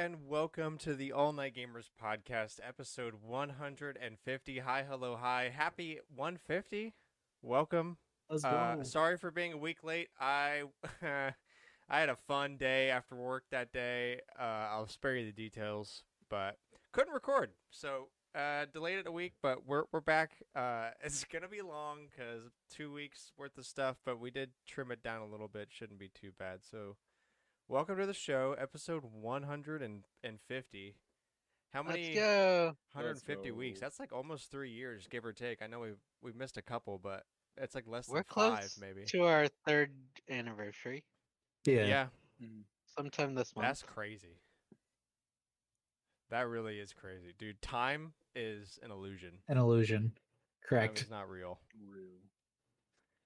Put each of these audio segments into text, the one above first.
and welcome to the All Night Gamers podcast, episode 150. Hi, hello, hi. Happy 150. Welcome. Let's go. Sorry for being a week late. I I had a fun day after work that day. I'll spare you the details, but couldn't record. So, delayed it a week, but we're back. It's going to be long cuz 2 weeks worth of stuff, but we did trim it down a little bit. Shouldn't be too bad. So, welcome to the show, episode 150. How Let's many go. 150 weeks? That's like almost 3 years, give or take. I know we've missed a couple, but it's like less than We're 5 close maybe. to our third anniversary. Yeah, Yeah, Sometime this that's month. crazy. That really is crazy. Dude, time is an illusion. an illusion. Time Correct. is not real.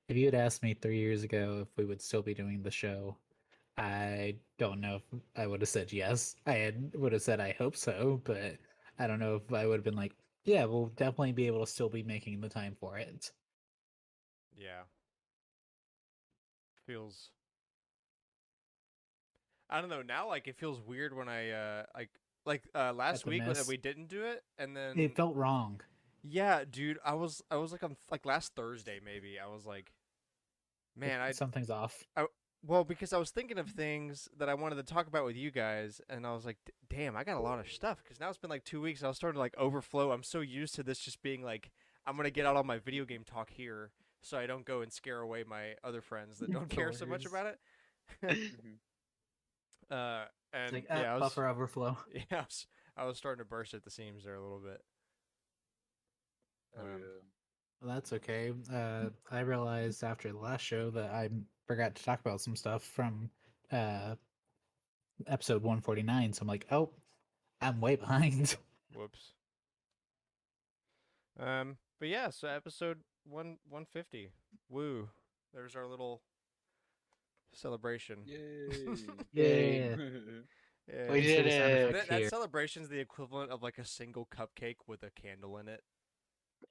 If you had asked me 3 years ago if we would still be doing the show, I don't know if I would have said yes. Would have said I hope so, but I don't know if I would have been like, yeah, we'll definitely be able to still be making the time for it. Yeah. Feels I don't know, now like it feels weird when I last the week when mess. we didn't do it and then It felt wrong. yeah, dude, I was like on like last Thursday maybe. I was like, man, Something's off. well, because I was thinking of things that I wanted to talk about with you guys, and I was like, damn, I got a lot of stuff because now it's been like 2 weeks. And I was starting to like overflow. I'm so used to this just being like, I'm gonna get out all my video game talk here, so I don't go and scare away my other friends that don't care so much Coworkers. about it. It's And like yeah, buffer overflow. yeah, I was starting to burst at the seams there a little bit. Well, that's okay. I realized after the last show that I forgot to talk about some stuff from uh episode 149. So I'm like, oh, I'm way behind. Whoops. But yeah, so episode 150. Woo. There's our little celebration. Yay. Yeah. Yeah. We did Insert a sound it. effect That here celebration's the equivalent of like a single cupcake with a candle in it,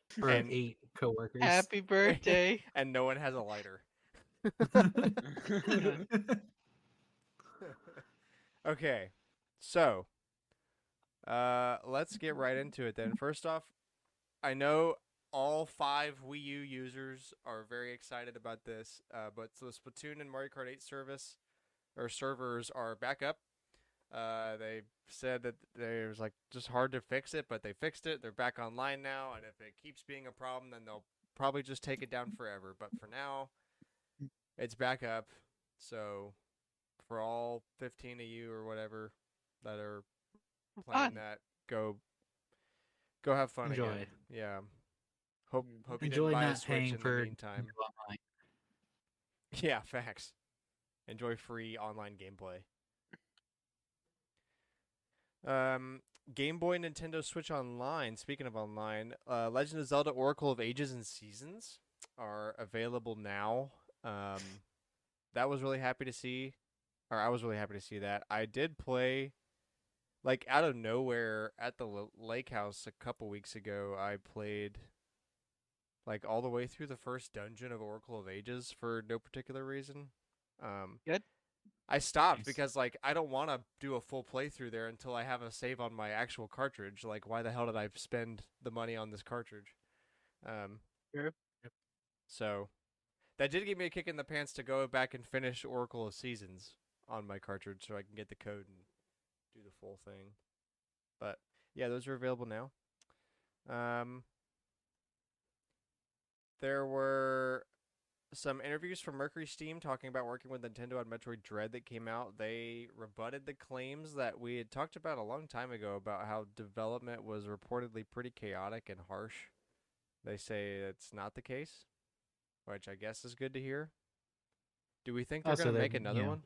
for and 8 coworkers. Happy birthday. and no one has a lighter. Okay, so let's get right into it then. First off, I know all 5 Wii U users are very excited about this, but so the Splatoon and Mario Kart 8 service or servers are back up. They said that it was like just hard to fix it, but they fixed it. They're back online now, and if it keeps being a problem, then they'll probably just take it down forever. But for now, it's back up. So for all 15 of you or whatever that are playing Fun. that, go have fun Enjoy. again. Yeah. Hope you didn't Enjoy buy a not Switch paying in the for meantime. Nintendo Online. Yeah, facts. Enjoy free online gameplay. Game Boy, Nintendo Switch Online. Speaking of online, Legend of Zelda: Oracle of Ages and Seasons are available now. That was really happy to see, or I was really happy to see that. I did play, like out of nowhere at the lake house a couple weeks ago. I played like all the way through the first dungeon of Oracle of Ages for no particular reason. Good. I stopped Nice. because like I don't want to do a full playthrough there until I have a save on my actual cartridge. Like, why the hell did I spend the money on this cartridge? Um, Sure. so that did give me a kick in the pants to go back and finish Oracle of Seasons on my cartridge, so I can get the code and do the full thing. But yeah, those are available now. There were some interviews from Mercury Steam talking about working with Nintendo on Metroid Dread that came out. They rebutted the claims that we had talked about a long time ago about how development was reportedly pretty chaotic and harsh. They say it's not the case, which I guess is good to hear. Do we think they're Also, going to they're make another one?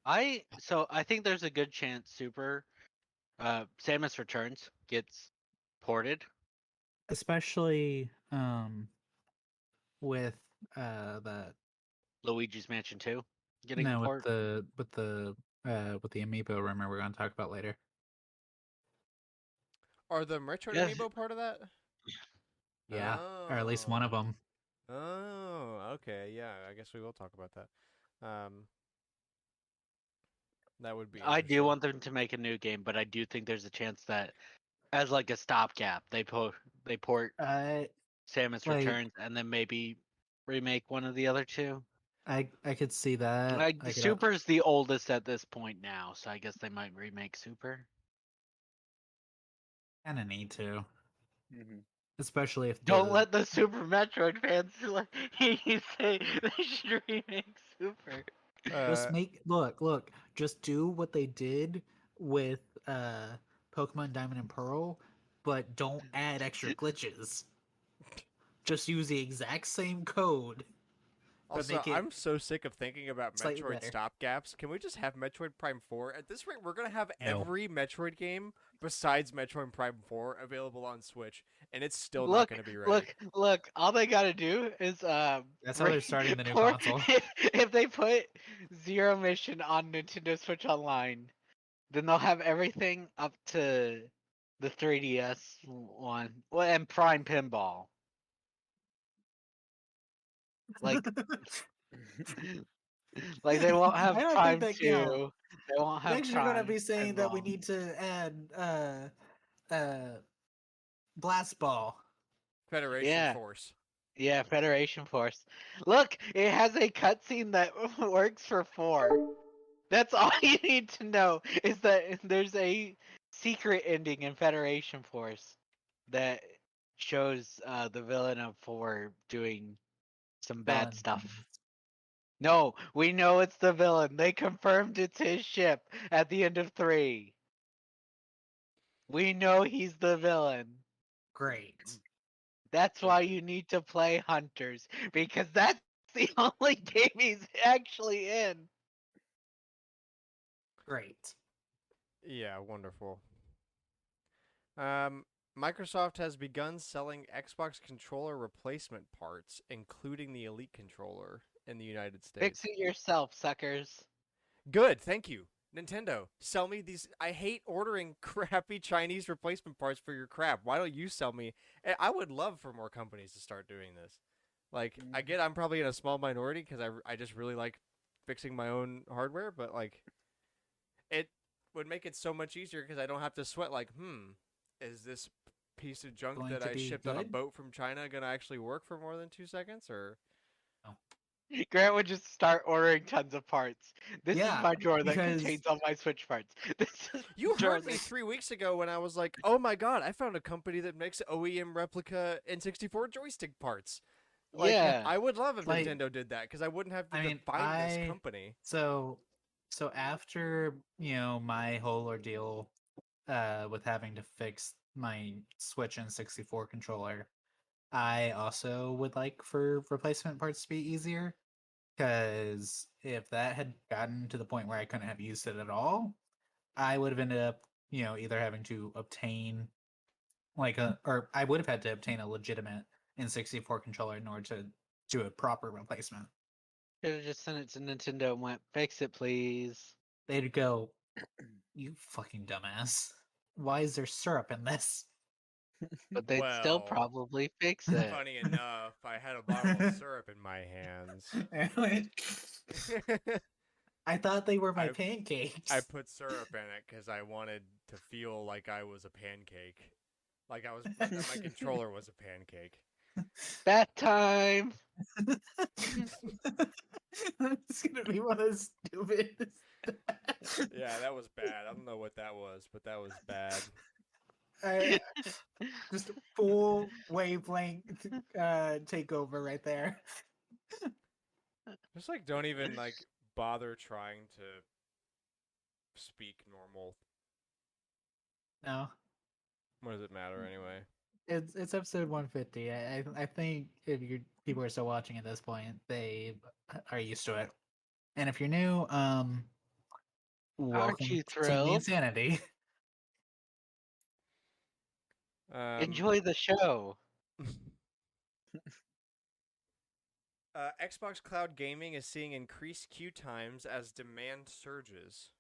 I think there's a good chance Super Samus Returns gets ported. especially with the Luigi's Mansion 2 getting a no port. with the amiibo rumor we're going to talk about later. Are the Metroid Yes. amiibo part of that? Yeah, or at least one of them. Oh, okay. Yeah, I guess we will talk about that. That would be I do interesting. want them to make a new game, but I do think there's a chance that, as like a stopgap, they port I Samus like Returns and then maybe remake one of the other two. I could see that. Like I could Super's the oldest at this point now, so I guess they might remake Super. kind of need to, Mm-hmm. especially if Don't the let the Super Metroid fans you say they should remake Super. just Uh, look, just do what they did with Pokemon Diamond and Pearl, but don't add extra glitches. Just use the exact same code, but Also, make it I'm so sick of thinking about slightly Metroid better. stopgaps. Can we just have Metroid Prime 4? At this rate, we're going to have No. every Metroid game besides Metroid Prime 4 available on Switch, and it's still not Look, going to be ready. look! All they gotta do is That's how they're starting the new for console. if they put Zero Mission on Nintendo Switch Online, then they'll have everything up to the 3DS one, well, and Prime Pinball. Like, like they won't have I don't think Prime that counts. 2. They won't have Next, you're gonna Prime be saying that we Pinball. need to add blast ball. Federation Yeah, Force. yeah, Federation Force. Look, it has a cutscene that works for 4. That's all you need to know is that there's a secret ending in Federation Force that shows the villain of 4 doing some bad Villain. stuff. No, we know it's the villain. They confirmed it's his ship at the end of 3. We know he's the villain. Great. That's why you need to play Hunters because that's the only game he's actually in. Great. Yeah, wonderful. Um, Microsoft has begun selling Xbox controller replacement parts, including the Elite controller, in the United States. Fix it yourself, suckers. Good, thank you. Nintendo, sell me these. I hate ordering crappy Chinese replacement parts for your crap. Why don't you sell me? I would love for more companies to start doing this. Like, I get I'm probably in a small minority because I just really like fixing my own hardware, but like, it would make it so much easier because I don't have to sweat. Like, is this piece of junk Going that to I be shipped on a good? boat from China gonna actually work for more than 2 seconds? Or Grant would just start ordering tons of parts. This is Yeah, my drawer that because contains all my Switch parts. This is you the drawer heard me that... 3 weeks ago when I was like, "Oh my god, I found a company that makes OEM replica N64 joystick parts." Like, Yeah. I would love if like Nintendo did that because I wouldn't have to I mean, find this company. so after, my whole ordeal with having to fix my Switch and 64 controller, I also would like for replacement parts to be easier, because if that had gotten to the point where I couldn't have used it at all, I would have ended up, either having to obtain or I would have had to obtain a legitimate N64 controller in order to do a proper replacement. Should have just sent it to Nintendo and went, fix it, please. They'd go, "You fucking dumbass. Why is there syrup in this?" But they'd still Well, probably fix it. funny enough, I had a bottle of syrup in my hands. I thought they were my I pancakes. I put syrup in it because I wanted to feel like I was a pancake, like I was that my controller was a pancake. That time. It's gonna be one of the stupidest. Yeah, that was bad. I don't know what that was, but that was bad. I, just full wavelength takeover right there. Just like don't even like bother trying to speak normal. No, What does it matter anyway? it's episode 150. I think if you people are still watching at this point, they are used to it. And if you're new, Aren't welcome you to Team the thrilled? Insanity. Enjoy the show. Xbox Cloud Gaming is seeing increased queue times as demand surges.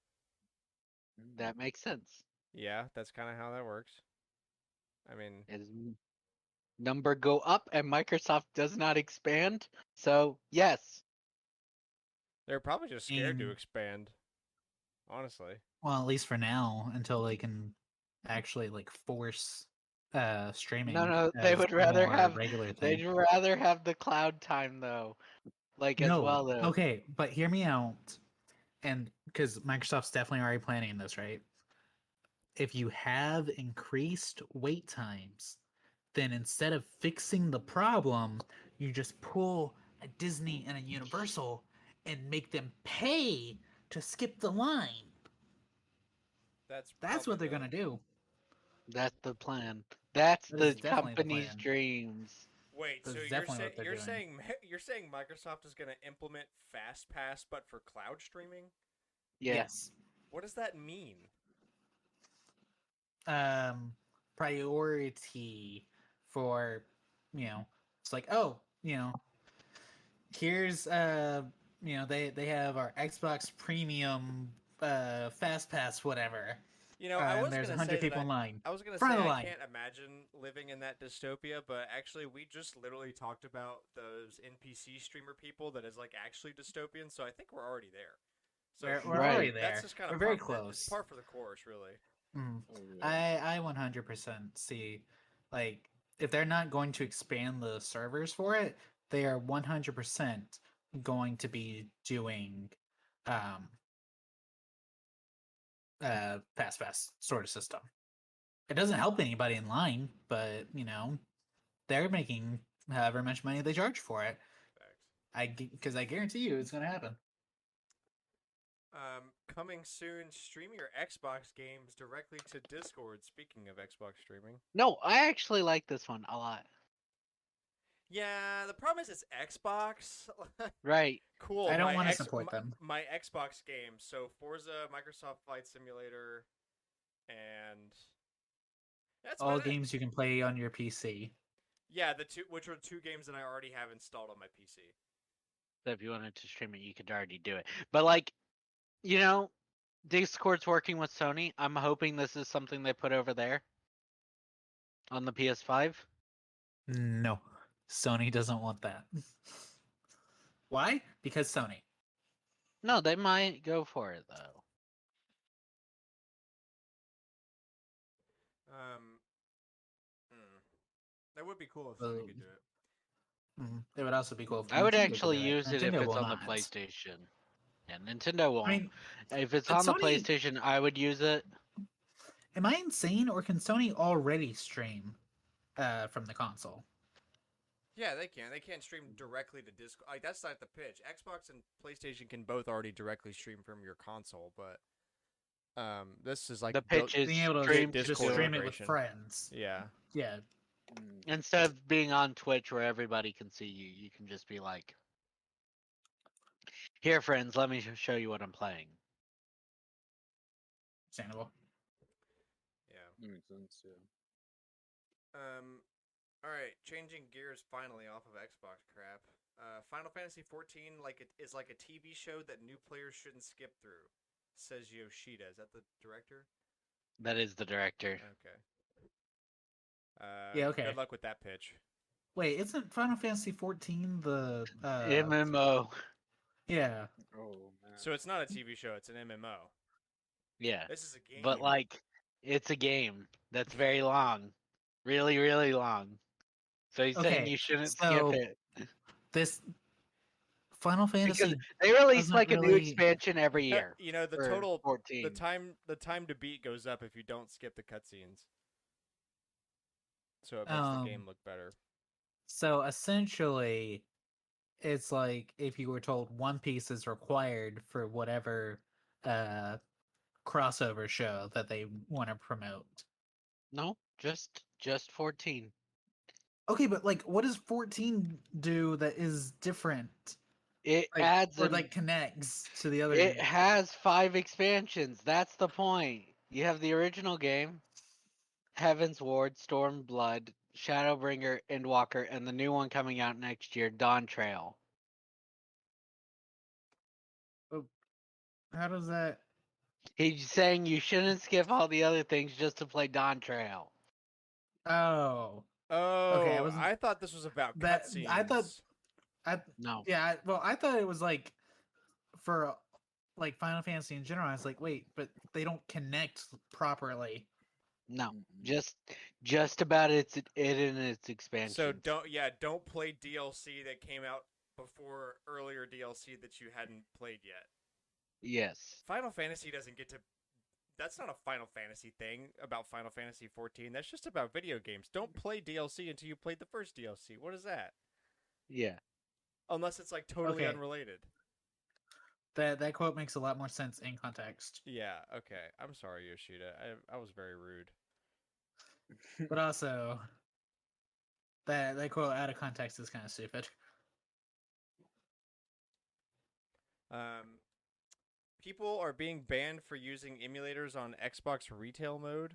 That makes sense. Yeah, that's kind of how that works. I mean, As number go up and Microsoft does not expand, so yes. they're probably just scared to And expand. honestly. Well, at least for now, until they can actually like force No, streaming no, they as would a rather more have regular thing. they'd rather have the cloud time though, like as No, well though. okay, but hear me out. And because Microsoft's definitely already planning this, right? If you have increased wait times, then instead of fixing the problem, you just pull a Disney and a Universal and make them pay to skip the line. That's That's probably what they're gonna do. That's the plan. That's That the is definitely the company's plan. dreams. Wait, so That's definitely what they're you're doing. saying you're saying Microsoft is going to implement Fast Pass but for cloud streaming? Yeah. Yes. What does that mean? um Priority for, it's like, oh, here's they have our Xbox Premium Fast Pass, whatever, You know, I and was there's gonna say 100 that people in line, I was gonna front say of the I line. can't imagine living in that dystopia, but actually we just literally talked about those NPC streamer people that is like actually dystopian, so I think we're already there. So We're already Right. that's there. just kind We're of very it's close. par for the course, really. Mm. Oh, yeah. I 100% see, like, if they're not going to expand the servers for it, they are 100% going to be doing um fast sort of system. It doesn't help anybody in line, but they're making however much money they charge for it. Facts. Because I guarantee you it's going to happen. Coming soon, stream your Xbox games directly to Discord. Speaking of Xbox streaming, No, I actually like this one a lot. yeah, the problem is it's Xbox. Right. Cool. I don't want to support them. My Xbox games. So Forza, Microsoft Flight Simulator, and that's All about it. games you can play on your PC. Yeah, the two which are two games that I already have installed on my PC. So if you wanted to stream it, you could already do it. But like, you know, Discord's working with Sony. I'm hoping this is something they put over there on the PS5. No, Sony doesn't want that. Why? Because Sony. No, they might go for it though. Um, hmm. That would be cool if Well, Sony could do it. It would also be cool if I would Nintendo could actually do it. use it if Nintendo it's will on the not. PlayStation. Yeah, Nintendo I won't. mean, If it's but on the Sony. PlayStation, I would use it. Am I insane, or can Sony already stream from the console? Yeah, they can. They can't stream directly to Discord. Like that's not the pitch. Xbox and PlayStation can both already directly stream from your console, but this is like The built pitch is Being able to stream Discord just to stream it with integration. friends. Yeah. Yeah. instead of being on Twitch where everybody can see you. You can just be like, "Here, friends, let me show you what I'm playing." Understandable. Yeah. That makes sense, yeah. All right, changing gears finally off of Xbox crap. Final Fantasy 14 is like a TV show that new players shouldn't skip through, says Yoshida. Is that the director? That is the director. Okay. Yeah, okay. Good luck with that pitch. Wait, isn't Final Fantasy 14 the MMO. Yeah. Oh, man. So it's not a TV show, it's an MMO. Yeah. This is a game. But like, it's a game that's very long, really, really long. So he's saying Okay, you shouldn't so skip it this Final because Fantasy they release doesn't like a new really. expansion every year. You know, the for total 14. the time to beat goes up if you don't skip the cutscenes. So it makes the game look better. So essentially, it's like if you were told One Piece is required for whatever crossover show that they want to promote. No, just 14. Okay, but like, what does 14 do that is different? It Like, adds or an like connects to the other It game? has 5 expansions. That's the point. You have the original game, Heaven's Ward, Stormblood, Shadowbringer, Endwalker, and the new one coming out next year, Dawn Trail. How does that? He's saying you shouldn't skip all the other things just to play Dawn Trail. Oh, Oh, I wasn't. I thought this was about That cutscenes. I thought. I No. yeah. I thought it was like for like Final Fantasy in general. I was like, wait, but they don't connect properly. No, Mm-mm. just about it and its So expansions. don't play DLC that came out before earlier DLC that you hadn't played yet. Yes. Final Fantasy doesn't get to. That's not a Final Fantasy thing about Final Fantasy 14. That's just about video games. Don't play DLC until you played the first DLC. What is that? Yeah. Unless it's like totally Okay. unrelated. That quote makes a lot more sense in context. Yeah. Okay. I'm sorry, Yoshida. I was very rude. But also, that quote out of context is kind of stupid. Um, people are being banned for using emulators on Xbox retail mode.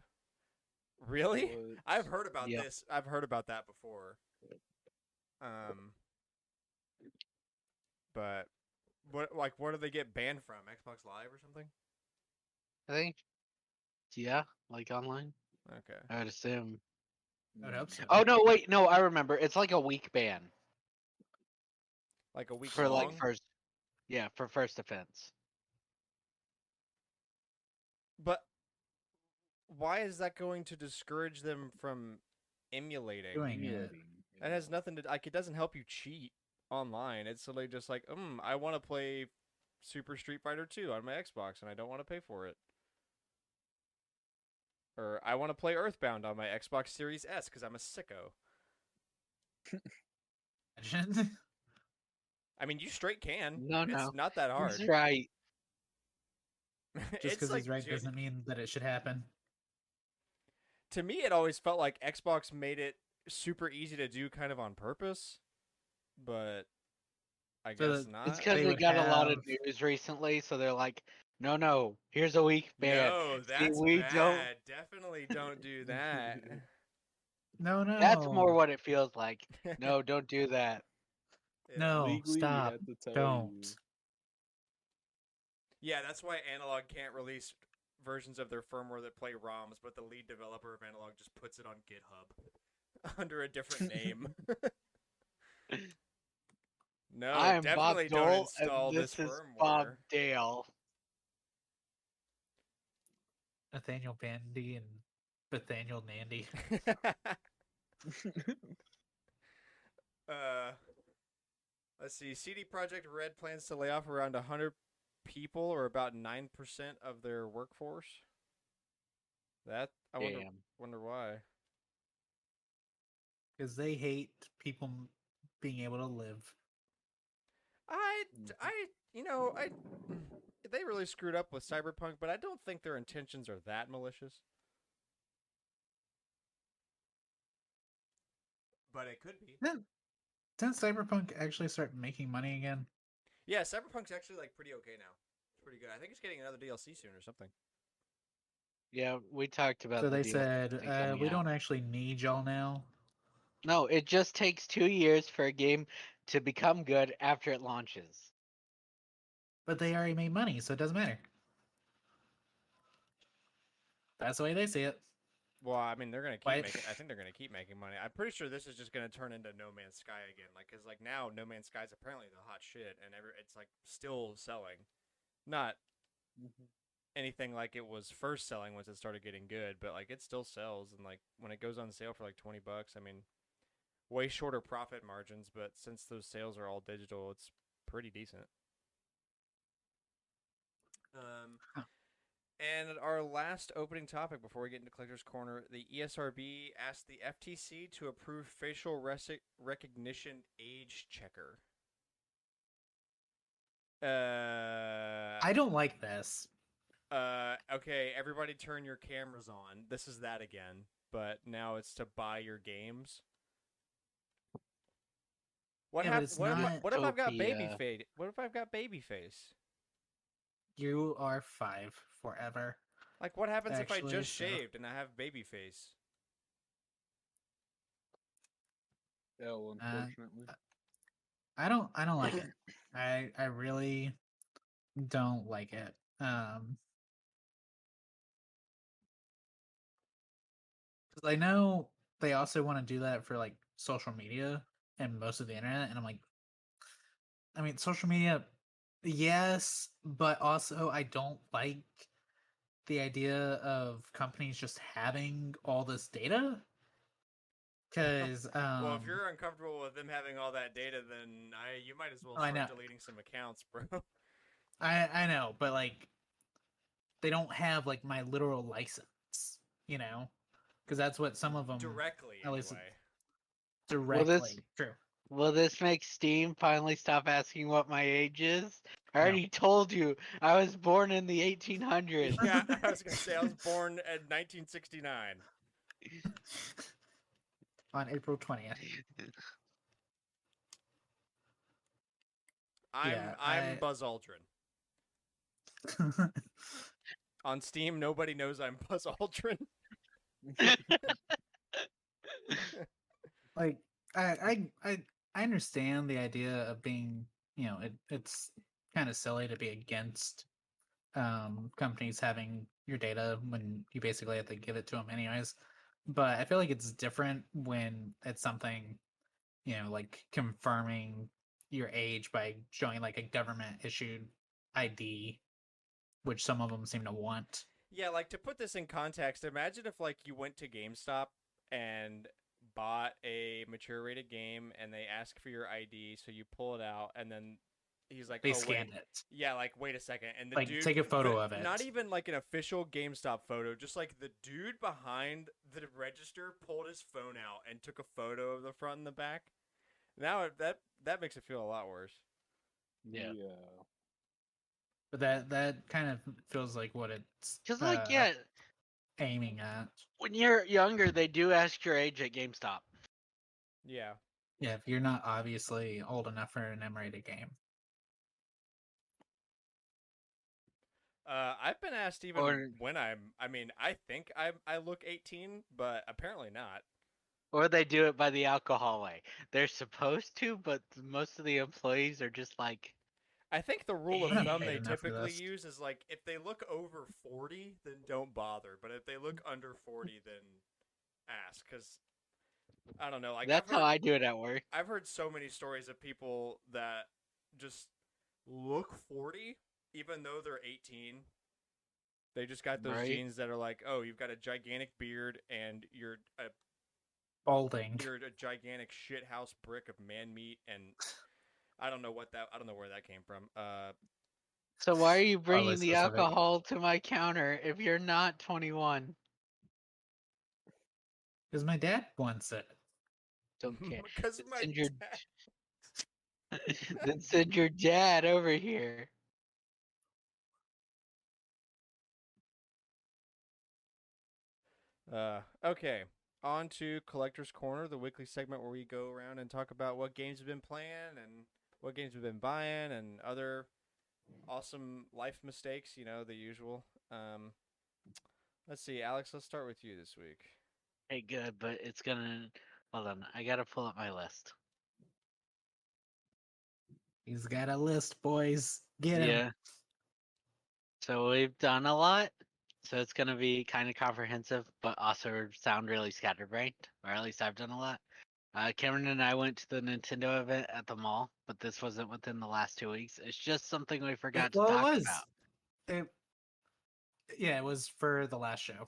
Really? What? I've heard about Yep. this. I've heard about that before. But what do they get banned from? Xbox Live or something? I think. Yeah, like online. Okay. I would assume. I would hope so. Oh no, wait, no, I remember. It's like a week ban Like a week for like long? first. Yeah, for first offense. But why is that going to discourage them from emulating? Doing it. Emulating. That has nothing to like. It doesn't help you cheat online. It's literally just like, I want to play Super Street Fighter 2 on my Xbox, and I don't want to pay for it. Or I want to play Earthbound on my Xbox Series S because I'm a sicko. Imagine. I mean, you straight can. No, It's no. not that hard. That's right. Just It's because like, he's right doesn't mean that it should happen. to me, it always felt like Xbox made it super easy to do kind of on purpose, but I So guess that- not. It's because They they would got a lot of have- news recently, so they're like, no, here's a week ban. No, See, that's we bad. don't. Definitely don't do that. No, no. That's more what it feels like. No, don't do that. Yeah. No, Legally, we stop. have to tell Don't. you. Yeah, that's why Analog can't release versions of their firmware that play ROMs, but the lead developer of Analog just puts it on GitHub under a different name. No, I am Bob definitely don't Dole, install and this this is Bob firmware. Dale. Nathaniel Bandy and Nathaniel Nandy. Let's see. CD Projekt Red plans to lay off around 100 people, or about 9% of their workforce. That I Damn. wonder why. Because they hate people being able to live. They really screwed up with Cyberpunk, but I don't think their intentions are that malicious. But it could be. Didn't Cyberpunk actually start making money again? Yeah, Cyberpunk's actually like pretty okay now. It's pretty good. I think it's getting another DLC soon or something. Yeah, we talked about So the they DLC said, coming we out. don't actually need y'all now. No, it just takes 2 years for a game to become good after it launches. But they already made money, so it doesn't matter. That's the way they see it. Well, I mean, they're gonna keep Wait. making. I think they're gonna keep making money. I'm pretty sure this is just gonna turn into No Man's Sky again. Like, cause like now No Man's Sky is apparently the hot shit, and it's like still selling. Not anything like it was first selling once it started getting good, but like it still sells, and like when it goes on sale for like $20, I mean, way shorter profit margins, but since those sales are all digital, it's pretty decent. And our last opening topic before we get into Collector's Corner, the ESRB asked the FTC to approve facial recognition age checker. I don't like this. Okay, everybody turn your cameras on. This is that again, but now it's to buy your games. What Yeah, but it's not what if I've got baby Utopia. face? What if I've got baby face? You are 5 forever. Like, what happens if I Actually, just so- shaved and I have baby face? L, unfortunately. I don't like it. I really don't like it. Because I know they also want to do that for like social media and most of the internet, and I'm like, I mean, social media Yes, but also I don't like the idea of companies just having all this data. Because Well, if you're uncomfortable with them having all that data, then you might as well I know, start deleting some accounts, bro. I know, but like they don't have like my literal license, because that's what some of them, Directly, at least anyway. Will this directly. True. will this make Steam finally stop asking what my age is? I No. already told you I was born in the 1800s. Yeah, I was gonna say I was born in 1969. On April 20th. I'm Yeah, I'm Buzz Aldrin. On Steam, nobody knows I'm Buzz Aldrin. like I understand the idea of being, it's kind of silly to be against companies having your data when you basically have to give it to them anyways. But I feel like it's different when it's something, like confirming your age by showing like a government issued ID, which some of them seem to want. Yeah, like to put this in context, imagine if like you went to GameStop and bought a mature rated game and they ask for your ID, so you pull it out and then he's like, They "Oh wait." scanned it. Yeah, like wait a second. And the Like dude take a photo of not it. even like an official GameStop photo, just like the dude behind the register pulled his phone out and took a photo of the front and the back. Now that makes it feel a lot worse. Yeah. But that kind of feels like what it's Cause like yeah, aiming at. when you're younger, they do ask your age at GameStop. Yeah. Yeah, if you're not obviously old enough for an M-rated game. I've been asked even Or when I mean, I think I look 18, but apparently not. or they do it by the alcohol way. They're supposed to, but most of the employees are just like, I think the rule of I'm not thumb paid they enough for typically this. use is like if they look over 40, then don't bother. But if they look under 40, then ask. Because I don't know. Like that's how I do it at work. I've heard so many stories of people that just look 40, even though they're 18. They just got those Right? genes that are like, oh, you've got a gigantic beard and Balding. you're a gigantic shithouse brick of man meat, and I don't know where that came from. So why are you Oddly bringing the specific. alcohol to my counter if you're not 21? Because my dad wants it. Don't care. Because Then my send your dad. then send your dad over here. Okay. On to Collector's Corner, the weekly segment where we go around and talk about what games we've been playing and what games we've been buying and other awesome life mistakes, the usual. Let's see, Alex, let's start with you this week. Hey, good, but it's gonna. Hold on, I gotta pull up my list. He's got a list, boys. Get him. Yeah. So we've done a lot. So it's gonna be kind of comprehensive, but also sound really scatterbrained. Or at least I've done a lot. Cameron and I went to the Nintendo event at the mall, but this wasn't within the last 2 weeks. It's just something we forgot to Well, it talk was. about. It, yeah, it was for the last show.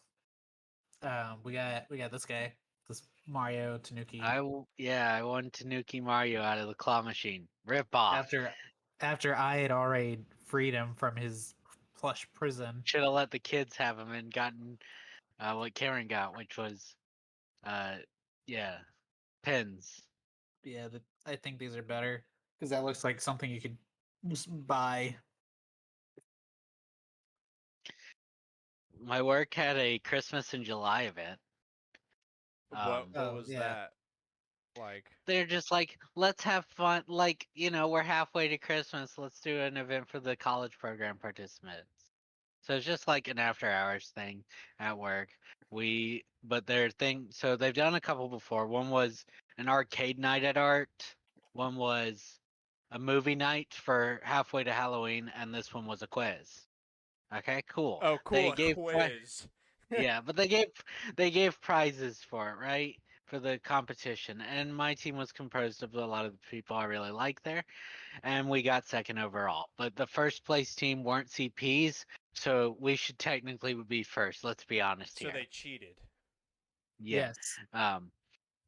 We got this guy, this Mario Tanuki. I won Tanuki Mario out of the claw machine. Rip off. After I had already freed him from his plush prison. Should have let the kids have him and gotten what Cameron got, which was yeah, pins. Yeah, I think these are better because that looks like something you could just buy. My work had a Christmas in July event. What Oh was yeah, that like? They're just like, let's have fun. Like, we're halfway to Christmas. Let's do an event for the college program participants. So it's just like an after hours thing at work. But their thing, so they've done a couple before. One was an arcade night at Art. One was a movie night for halfway to Halloween, and this one was a quiz. Okay, cool. Oh, cool, They a gave quiz. yeah, but they gave prizes for it, right? for the competition, and my team was composed of a lot of the people I really like there, and we got second overall. But the first place team weren't CPs, so we should technically be first. Let's be honest So here. they cheated. Yeah. Yes.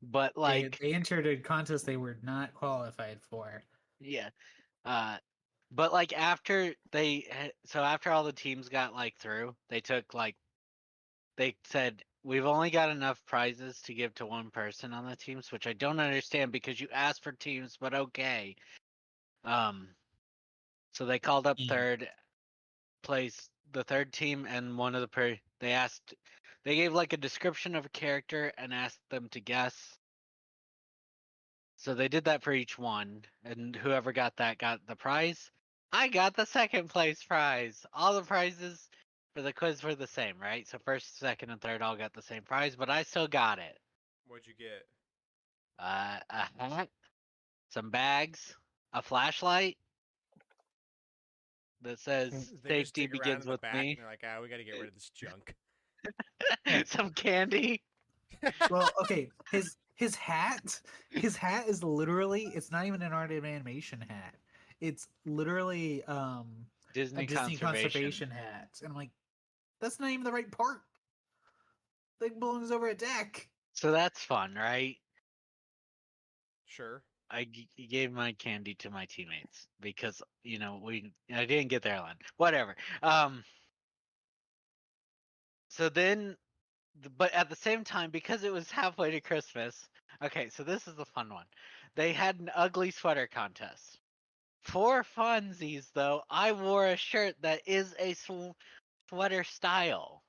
But They, like, they entered a contest they were not qualified for. yeah. But like after after all the teams got like through, they took like they said we've only got enough prizes to give to one person on the teams, which I don't understand because you asked for teams, but okay. So they called up Team. third place, the third team, and one of the they gave like a description of a character and asked them to guess. So they did that for each one, and whoever got that got the prize. I got the second place prize. All the prizes for the quiz were the same, right? So first, second, and third all got the same prize, but I still got it. What'd you get? A hat, some bags, a flashlight that says They just "Safety dig around begins in the with back me." and they're like, we got to get rid of this junk. Some candy. Well, okay, his hat is literally, it's not even an art of animation hat. It's literally a Disney Disney conservation. conservation hat. And I'm like, that's not even the right part. That belongs over a deck. So that's fun, right? Sure. Gave my candy to my teammates because I didn't get their line. Whatever. So then, but at the same time, because it was halfway to Christmas. Okay, so this is the fun one. They had an ugly sweater contest. For funsies, though, I wore a shirt that is a sweater style.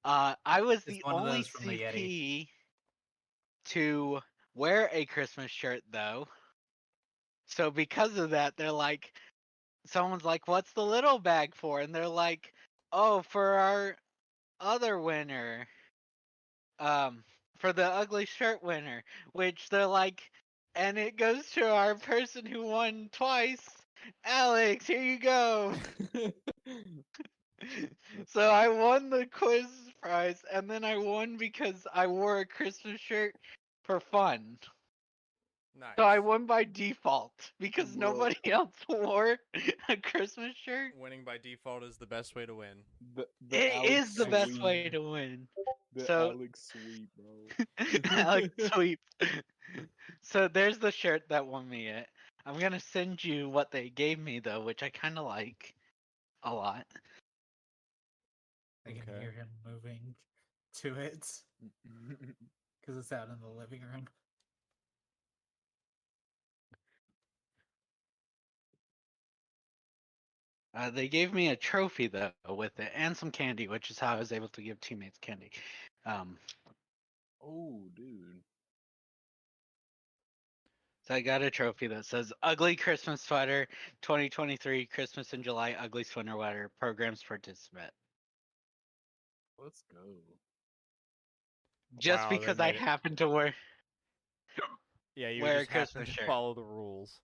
I was It's the one of only those from the Yeti. CP to wear a Christmas shirt, though. So because of that, they're like, someone's like, "What's the little bag for?" And they're like, "Oh, for our other winner, um, for the ugly shirt winner." Which they're like, and it goes to our person who won twice, Alex. Here you go. So I won the quiz prize, and then I won because I wore a Christmas shirt for fun. Nice. So I won by default because Bro. nobody else wore a Christmas shirt. Winning by default is the best way to win. The It Alex is the best sweep. way to win. The So Alex sweep, bro. Alex sweep. So there's the shirt that won me it. I'm gonna send you what they gave me though, which I kind of like a lot. I can Okay. hear him moving to it because it's out in the living room. They gave me a trophy though with it and some candy, which is how I was able to give teammates candy. Oh, dude. So I got a trophy that says "Ugly Christmas Sweater 2023 Christmas in July Ugly Sweater Programs Participant." Let's go. Just Wow, they because I made it. happen to wear Yeah, you wear a just happen Christmas to shirt. follow the rules.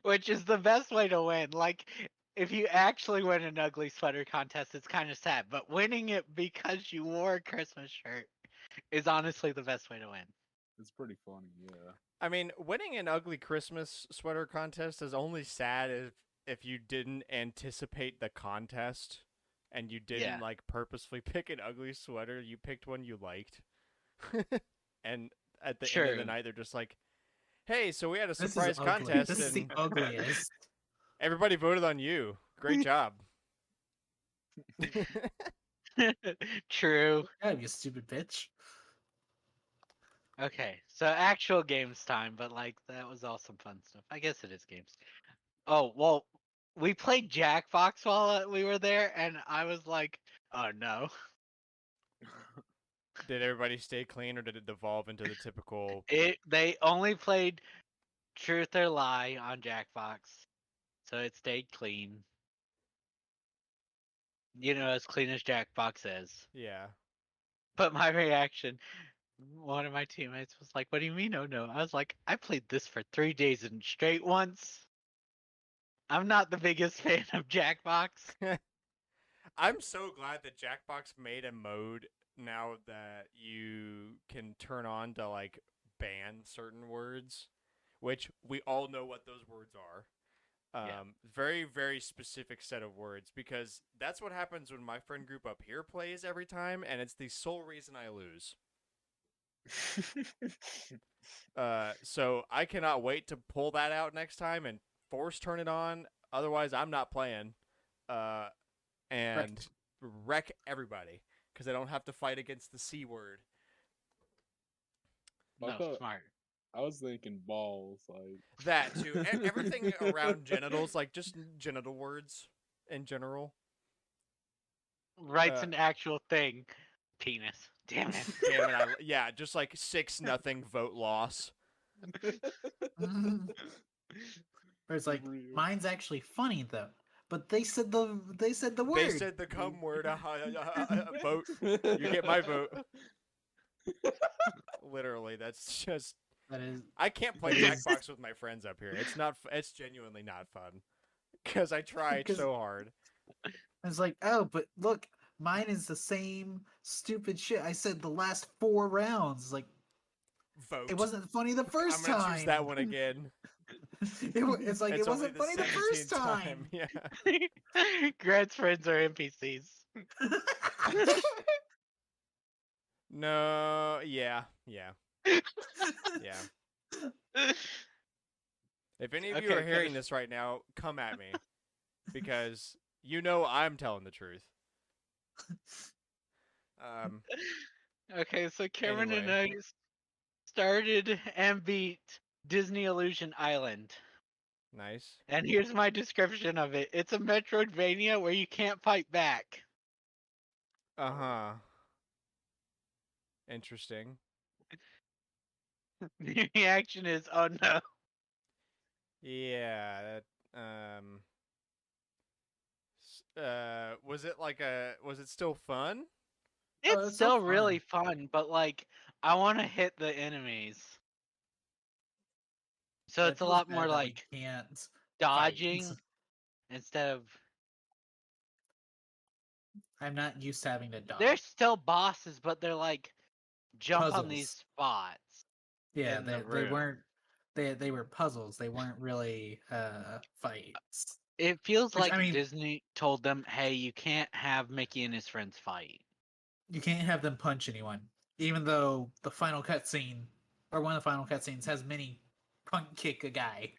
Which is the best way to win. Like, if you actually win an ugly sweater contest, it's kind of sad. But winning it because you wore a Christmas shirt is honestly the best way to win. It's pretty funny, yeah. I mean, winning an ugly Christmas sweater contest is only sad if you didn't anticipate the contest and you didn't Yeah. like purposefully pick an ugly sweater. You picked one you liked. And at the end of the True. night they're just like, "Hey, so we had a This surprise is ugly. contest This is the and ugliest. everybody voted on you. Great job." True. Yeah, you stupid bitch. Okay, so actual games time, but like that was all some fun stuff. I guess it is games. Oh, well, we played Jackbox while we were there, and I was like, oh no. Did everybody stay clean or did it devolve into the typical They only played Truth or Lie on Jackbox, so it stayed clean. You know, as clean as Jackbox is. yeah. But my reaction, one of my teammates was like, "What do you mean, oh no?" I was like, "I played this for 3 days in straight once. I'm not the biggest fan of Jackbox." I'm so glad that Jackbox made a mode now that you can turn on to like ban certain words, which we all know what those words are. Yeah. Very, very specific set of words because that's what happens when my friend group up here plays every time, and it's the sole reason I lose. So I cannot wait to pull that out next time and force turn it on. Otherwise, I'm not playing. And Right. wreck everybody because I don't have to fight against the C word. I No, thought smart. I was thinking balls, like That too. Everything around genitals, like just genital words in general. Writes Uh, an actual thing. Penis. Damn it. Damn it! Yeah, just like 6-0 vote loss. Where it's like, real. mine's actually funny though. But they said the word. They said the cum word. Vote. You get my vote. Literally, that's just. That is. I can't play It is- Jackbox with my friends up here. It's not. It's genuinely not fun. Because I tried 'Cause- so hard. It's like, oh, but look, mine is the same stupid shit I said the last 4 rounds. Like, Vote. it wasn't funny the first I'm gonna time. choose that one again. It's like It's it only wasn't funny the 17th first time. Yeah. Grant's friends are NPCs. No. Yeah. Yeah. Yeah. If any of you Okay, are hearing this right now, come at me because you know I'm telling the truth. Um. Okay, so Cameron and Anyway. I started and beat Disney Illusion Island. Nice. And here's my description of it. It's a Metroidvania where you can't fight back. Uh huh. Interesting. The reaction is, oh no. Yeah. Was it like a? Was it still fun? It's it's so still really fun. fun, but like, I want to hit the enemies. So It it's a feels lot bad more that we like can't fight. dodging instead of. I'm not used to having to dodge. They're still bosses, but they're like jump on these Puzzles. spots Yeah, in the they room. weren't. They were puzzles. They weren't really fights. It feels Which, like I mean, Disney told them, "Hey, you can't have Mickey and his friends fight." you can't have them punch anyone, even though the final cutscene or one of the final cutscenes has many punch kick a guy.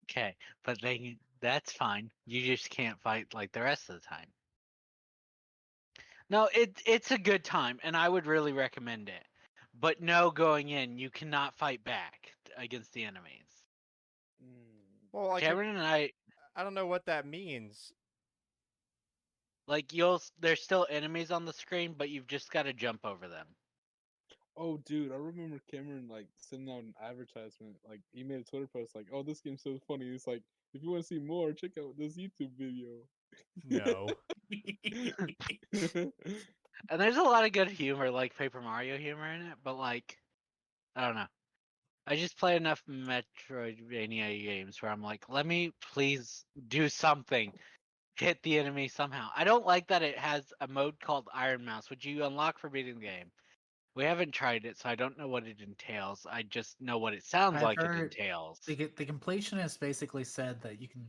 Okay, but that's fine. You just can't fight like the rest of the time. No, it's a good time, and I would really recommend it. But no, going in, you cannot fight back against the enemies. Well, like Cameron and I, I don't know what that means. like there's still enemies on the screen, but you've just got to jump over them. Oh, dude, I remember Cameron like sending out an advertisement. Like he made a Twitter post like, "Oh, this game's so funny." It's like, if you want to see more, check out this YouTube video. No. And there's a lot of good humor, like Paper Mario humor in it, but like, I don't know. I just play enough Metroidvania games where I'm like, let me please do something. Hit the enemy somehow. I don't like that it has a mode called Iron Mouse, which you unlock for beating the game. We haven't tried it, so I don't know what it entails. I just know what it sounds I've like it heard entails. the completionist basically said that you can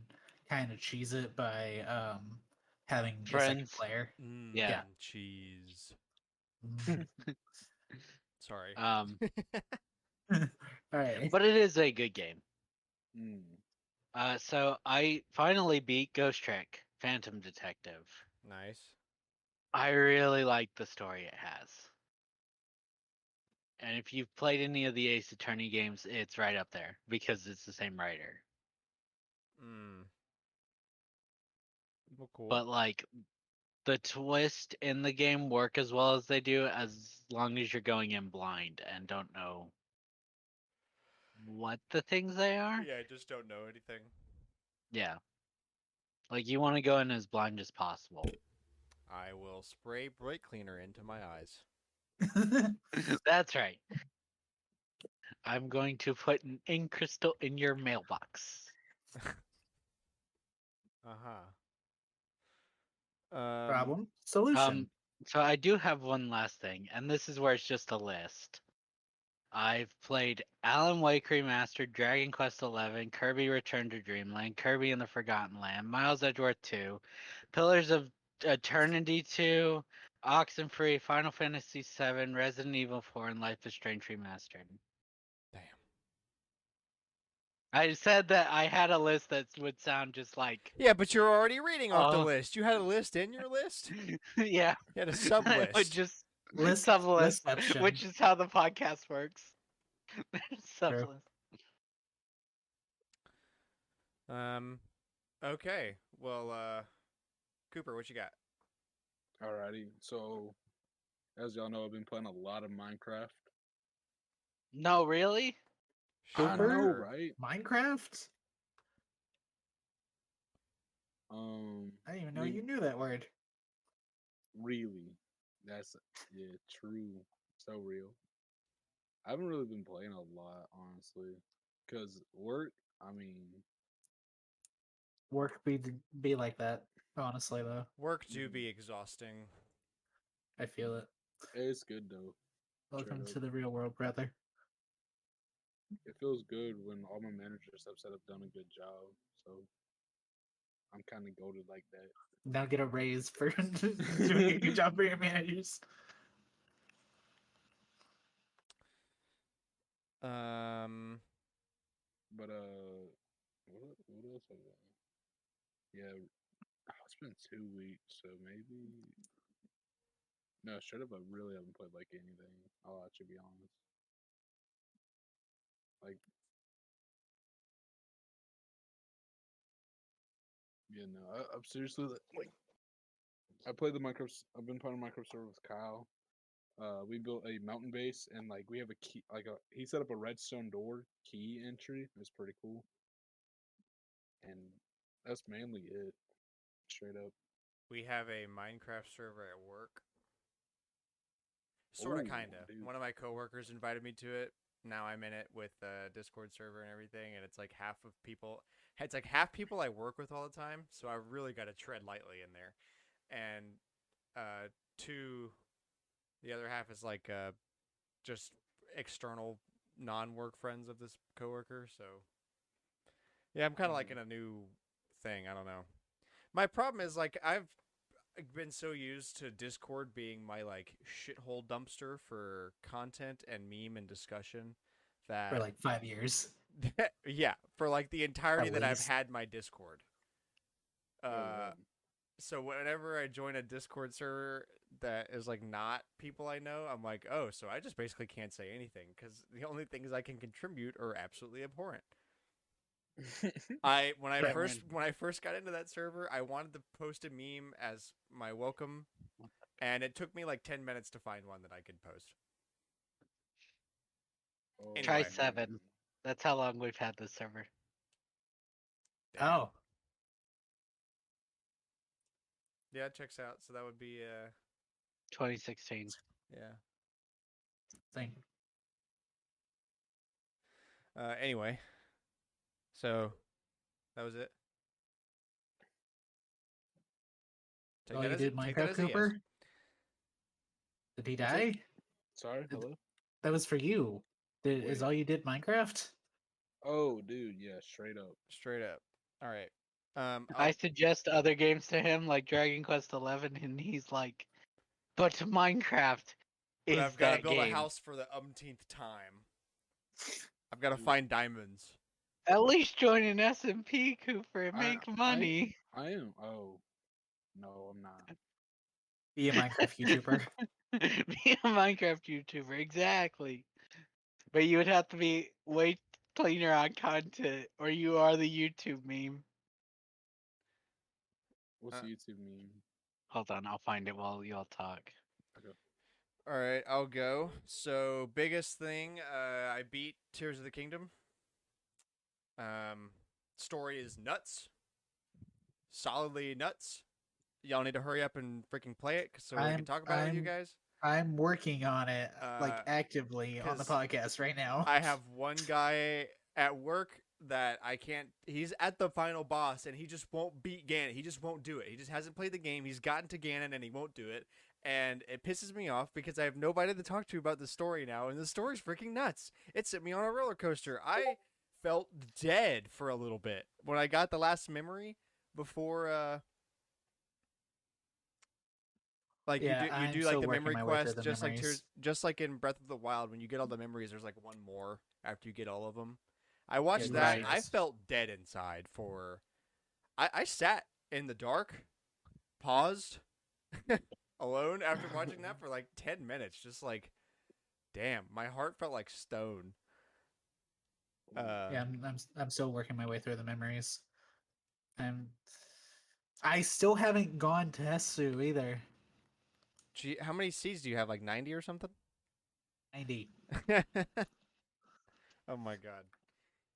kind of cheese it by having a second Friends. player. Yeah. Cheese. Mm. Sorry. All right. But it is a good game. Mm. So I finally beat Ghost Trick, Phantom Detective. Nice. I really like the story it has. And if you've played any of the Ace Attorney games, it's right up there because it's the same writer. Mm. Well, cool. But like the twist in the game work as well as they do as long as you're going in blind and don't know what the things they are. Yeah, I just don't know anything. Yeah. Like you want to go in as blind as possible. I will spray bright cleaner into my eyes. That's right. I'm going to put an ink crystal in your mailbox. Uh-huh. Problem solution. So I do have one last thing, and this is where it's just a list. I've played Alan Wake Remastered, Dragon Quest XI, Kirby Return to Dreamland, Kirby and the Forgotten Land, Miles Edgeworth 2, Pillars of Eternity 2, Oxenfree, Final Fantasy VII, Resident Evil 4, and Life is Strange Remastered. Damn. I said that I had a list that would sound just like, Yeah, but you're already reading off the Oh. list. You had a list in your list. yeah, You had a sub I would list. just List sublist, listception. which is how the podcast works. True. Sublist. Okay. Well, Cooper, what you got? Alrighty. So, as y'all know, I've been playing a lot of Minecraft. No, really? I know, Cooper? right? Minecraft? I didn't even know re- you knew that word. really, that's true, so real. I haven't really been playing a lot, honestly, because work. I mean, Work be like that. Honestly, though, Work do be exhausting. I feel it. it's good though. Welcome up. to the real world, brother. It feels good when all my managers have said I've done a good job. So I'm kind of goaded like that. Now get a raise for doing a good job for your managers. But what else have I? Yeah, it's been 2 weeks, so maybe. No, straight up, I really haven't played like anything. I'll actually be honest. Like, yeah, no, I'm seriously like, I played the Minecraft. I've been playing Minecraft server with Kyle. We built a mountain base, and like we have a key. He set up a redstone door key entry. It's pretty cool, and that's mainly it. Straight up. We have a Minecraft server at work. Sort of, Ooh, kind of. dude. One of my coworkers invited me to it. Now I'm in it with the Discord server and everything, and it's like half of people. It's like half people I work with all the time, so I really got to tread lightly in there. And two, the other half is like just external non-work friends of this coworker. So yeah, I'm kind of like in a new thing. I don't know. My problem is like I've been so used to Discord being my like shithole dumpster for content and meme and discussion that For like 5 years. yeah, for like the entirety At that I've least. had my Discord. Yeah. So whenever I join a Discord server that is like not people I know, I'm like, oh, so I just basically can't say anything because the only things I can contribute are absolutely abhorrent. When I first got into that server, I wanted to post a meme as my welcome, and it took me like 10 minutes to find one that I could post. Oh, Try Anyway. 7. That's how long we've had this server. Damn. Oh, Yeah, it checks out. So that would be 2016. yeah. thing. Anyway, so that was it. Take Oh, that you as did take that Minecraft, as a yes. Cooper? Did he What's up? die? Sorry, hello. That was for you. Is Wait. all you did Minecraft? Oh, dude, yeah, straight up. Straight up. All right. I suggest other games to him like Dragon Quest 11, and he's like, but Minecraft but is I've got to that build game. a house for the umpteenth time. I've got to find diamonds. At least join an SMP, Cooper, and I- make money. I am. Oh, no, I'm not. Be a Minecraft YouTuber. Be a Minecraft YouTuber, exactly. But you would have to be way cleaner on content, or you are the YouTube meme. What's Uh, the YouTube meme? Hold on, I'll find it while y'all talk. Okay. All right, I'll go. So biggest thing, I beat Tears of the Kingdom. Story is nuts, solidly nuts. Y'all need to hurry up and freaking play it so we can talk about it with you guys. I'm working on it like Uh, actively on the 'cause podcast right now. I have one guy at work that I can't. He's at the final boss and he just won't beat Ganon. He just won't do it. He just hasn't played the game. He's gotten to Ganon and he won't do it. and it pisses me off because I have nobody to talk to about the story now, and the story's freaking nuts. It sent me on a roller coaster. I felt dead for a little bit when I got the last memory before like Yeah, you I'm do like still the working memory my way through quest the just like memories. just like in Breath of the Wild when you get all the memories there's like one more after you get all of them. I Yeah, watched yes, that. Right. I yes. felt dead inside for I sat in the dark, paused alone after watching that for like 10 minutes just like damn, my heart felt like stone. Uh Yeah, I'm still working my way through the memories. And I still haven't gone to Hesu either. gee, how many C's do you have, like 90 or something? 90. Oh my god.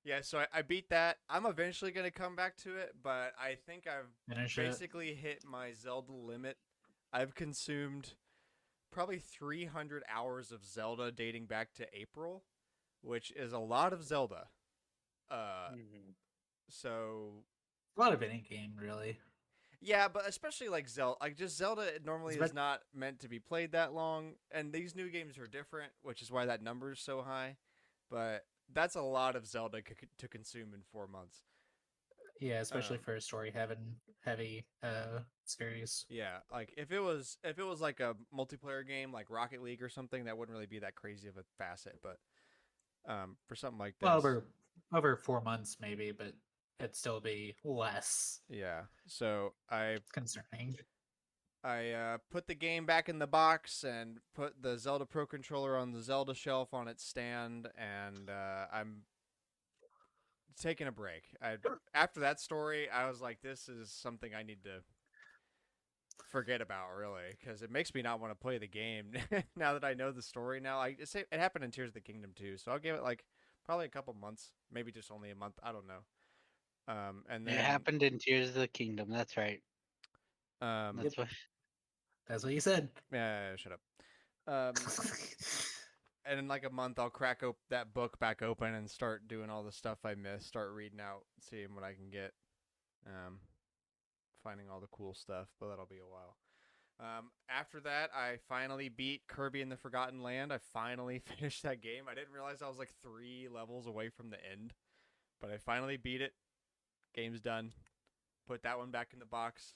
Yeah, so I beat that. I'm eventually going to come back to it, but I think I've Finish it. basically hit my Zelda limit. I've consumed probably 300 hours of Zelda dating back to April, which is a lot of Zelda. Mhm. So A lot of any game, really. yeah, but especially like Zelda, like just Zelda it normally It's is about not meant to be played that long, and these new games are different, which is why that number is so high. But that's a lot of Zelda to consume in 4 months. yeah, especially Um, for a story heavy series. yeah, like if it was like a multiplayer game like Rocket League or something, that wouldn't really be that crazy of a facet. But for something like Well, this, over 4 months maybe, but it'd still be less yeah. So I concerning. I put the game back in the box and put the Zelda Pro controller on the Zelda shelf on its stand, and I'm taking a break. After that story, I was like, this is something I need to forget about, really, because it makes me not want to play the game now that I know the story. Now, it happened in Tears of the Kingdom too, so I'll give it like probably a couple months, maybe just only a month. I don't know. And It then happened in Tears of the Kingdom. That's right. um, Yep, That's what. that's what you said. shut up. Um, and in like a month I'll crack that book back open and start doing all the stuff I missed, start reading out, seeing what I can get, um, finding all the cool stuff, but that'll be a while. After that, I finally beat Kirby in the Forgotten Land. I finally finished that game. I didn't realize I was like 3 levels away from the end, but I finally beat it. Game's done. Put that one back in the box.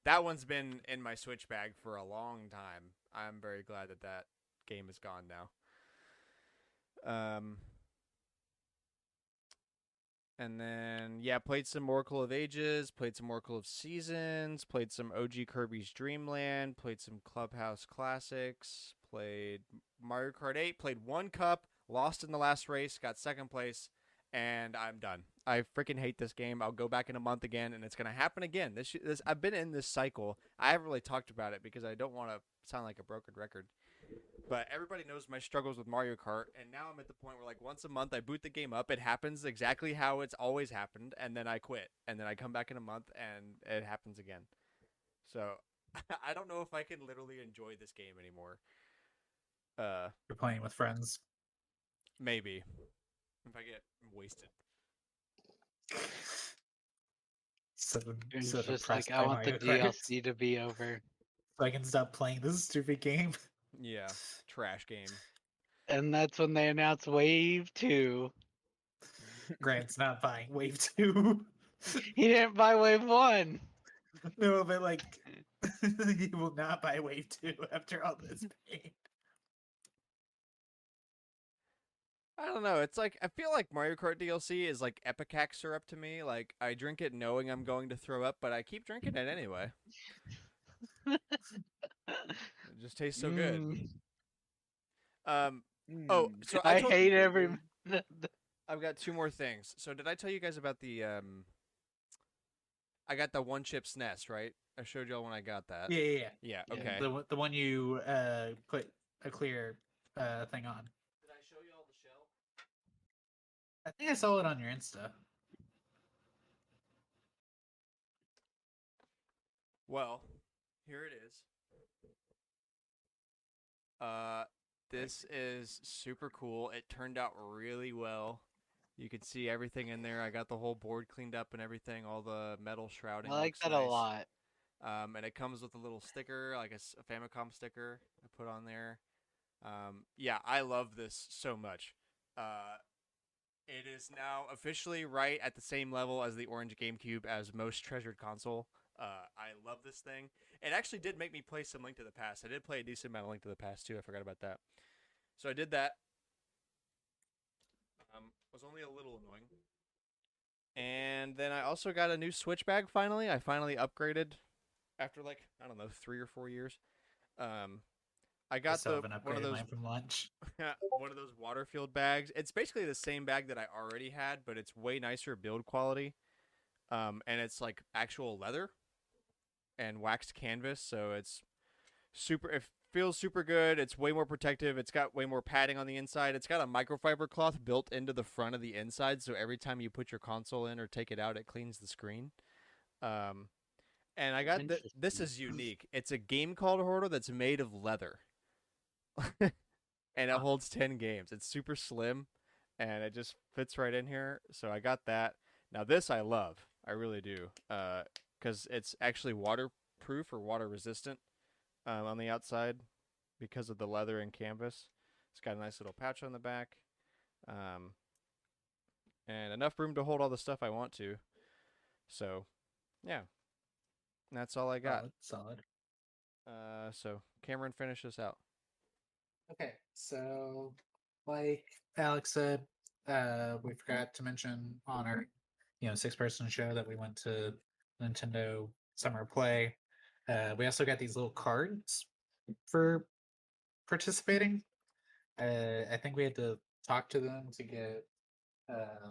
That one's been in my Switch bag for a long time. I'm very glad that that game is gone now. Um, And then, yeah, played some Oracle of Ages, played some Oracle of Seasons, played some OG Kirby's Dream Land, played some Clubhouse Classics, played Mario Kart 8, played one cup, lost in the last race, got second place, and I'm done. I freaking hate this game. I'll go back in a month again, and it's going to happen again. This I've been in this cycle. I haven't really talked about it because I don't want to sound like a broken record. But everybody knows my struggles with Mario Kart, and now I'm at the point where like once a month I boot the game up, it happens exactly how it's always happened, and then I quit, and then I come back in a month and it happens again. So I don't know if I can literally enjoy this game anymore. You're playing with friends. Maybe if I get wasted. So It's so just like depressed I by want the Mario Kart. DLC to be over. So I can stop playing this stupid game. Yeah, trash game. And that's when they announce Wave 2. Grant's not buying Wave 2. He didn't buy Wave 1. No, but like he will not buy Wave 2 after all this pain. I don't know. It's like I feel like Mario Kart DLC is like Epicac syrup to me. Like I drink it knowing I'm going to throw up, but I keep drinking it anyway. It just tastes so good. Mm, Um. Oh, Mm, so I I told hate so every. good. I've got two more things. So did I tell you guys about the I got the one chip SNES, right? I showed y'all when I got that. Yeah, yeah, yeah. Yeah, Yeah. okay. The one you put a clear thing on. Did I show y'all the shell? I think I saw it on your Insta. Well, here it is. Uh this is super cool. It turned out really well. You can see everything in there. I got the whole board cleaned up and everything. All the metal I shrouding like looks that a nice. lot. And it comes with a little sticker, like a Famicom sticker I put on there. Yeah, I love this so much. It is now officially right at the same level as the orange GameCube as most treasured console. I love this thing. It actually did make me play some Link to the Past. I did play a decent amount of Link to the Past too. I forgot about that. So I did that. Was only a little annoying. And then I also got a new Switch bag finally. I finally upgraded after like I don't know 3 or 4 years. Um, I I got still the haven't one of upgraded those mine from lunch. one of those water filled bags. It's basically the same bag that I already had, but it's way nicer build quality. And it's like actual leather and waxed canvas, so it's super. It feels super good. It's way more protective. It's got way more padding on the inside. It's got a microfiber cloth built into the front of the inside, so every time you put your console in or take it out, it cleans the screen. Um, and I got this Interesting. is unique. It's a game card holder that's made of leather, and it holds 10 games. It's super slim, and it just fits right in here. So I got that. Now this I love. I really do. Because it's actually waterproof or water resistant on the outside because of the leather and canvas. It's got a nice little patch on the back, um, and enough room to hold all the stuff I want to. So, yeah, that's all I got. Solid. So Cameron, finish this out. Okay, so like Alex said, we forgot to mention on our, 6-person show that we went to Nintendo Summer Play. We also got these little cards for participating. I think we had to talk to them to get uh,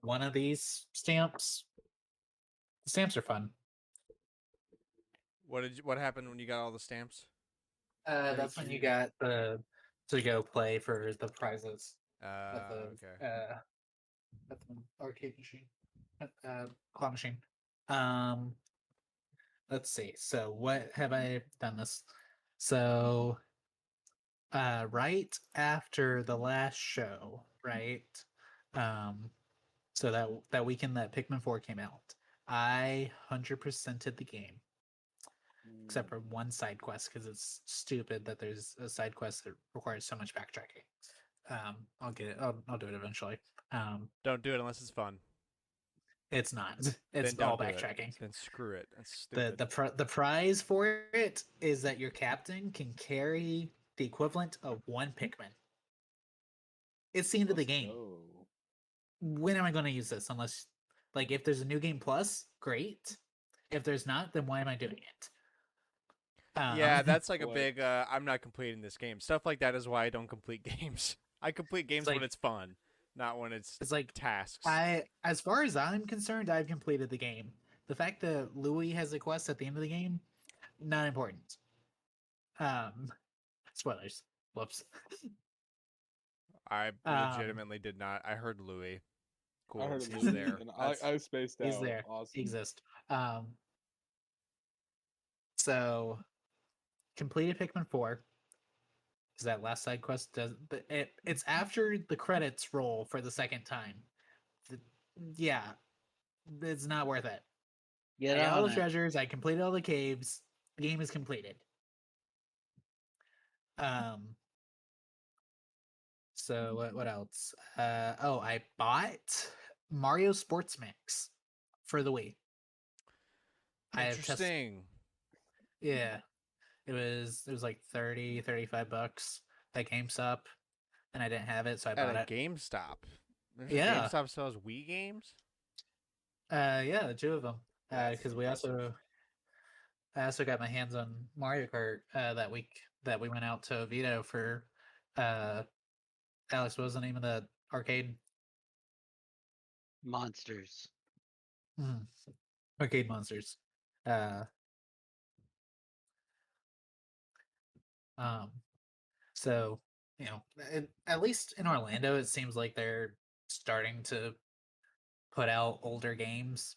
one of these stamps. The stamps are fun. What happened when you got all the stamps? That's when you got the to go play for the prizes at Okay. the arcade machine, claw machine. Um, let's see. So what have I done this? So right after the last show, right? Um, so that weekend that Pikmin 4 came out, I 100%ed the game, except for one side quest because it's stupid that there's a side quest that requires so much backtracking. I'll get it. I'll do it eventually. Don't do it unless it's fun. It's not. It's Then all don't do it. backtracking. Then screw it. That's The stupid. the prize for it is that your captain can carry the equivalent of one Pikmin. It's the end of the game. When am I going to use this? Unless, like, if there's a new game plus, great. If there's not, then why am I doing it? Yeah, that's like a What? big. I'm not completing this game. Stuff like that is why I don't complete games. I complete games when like it's fun, not when it's it's like tasks. as far as I'm concerned, I've completed the game. The fact that Louis has a quest at the end of the game, not important. Um, spoilers. Whoops. I Um, legitimately did not. I heard Louis. Cool. I heard of He's Louis, there. and That's I spaced he's out. there. Awesome. Exist. So completed Pikmin 4 because that last side quest does it's after the credits roll for the second time. The- yeah, it's not worth it. Get I got all on the it. treasures. I completed all the caves. The game is completed. Um. So what else? Oh, I bought Mario Sports Mix for the Wii. I have tested. interesting. Yeah, it was like 30-35 bucks at GameStop, and I didn't have it, so I At bought a it. GameStop. There's a Yeah, GameStop sells Wii games. yeah, the two of them. That's Because impressive. I also got my hands on Mario Kart that week that we went out to Oviedo for. Uh, Alex, what was the name of the arcade? Monsters. Mhm. Arcade Monsters. Uh, um, so at least in Orlando, it seems like they're starting to put out older games.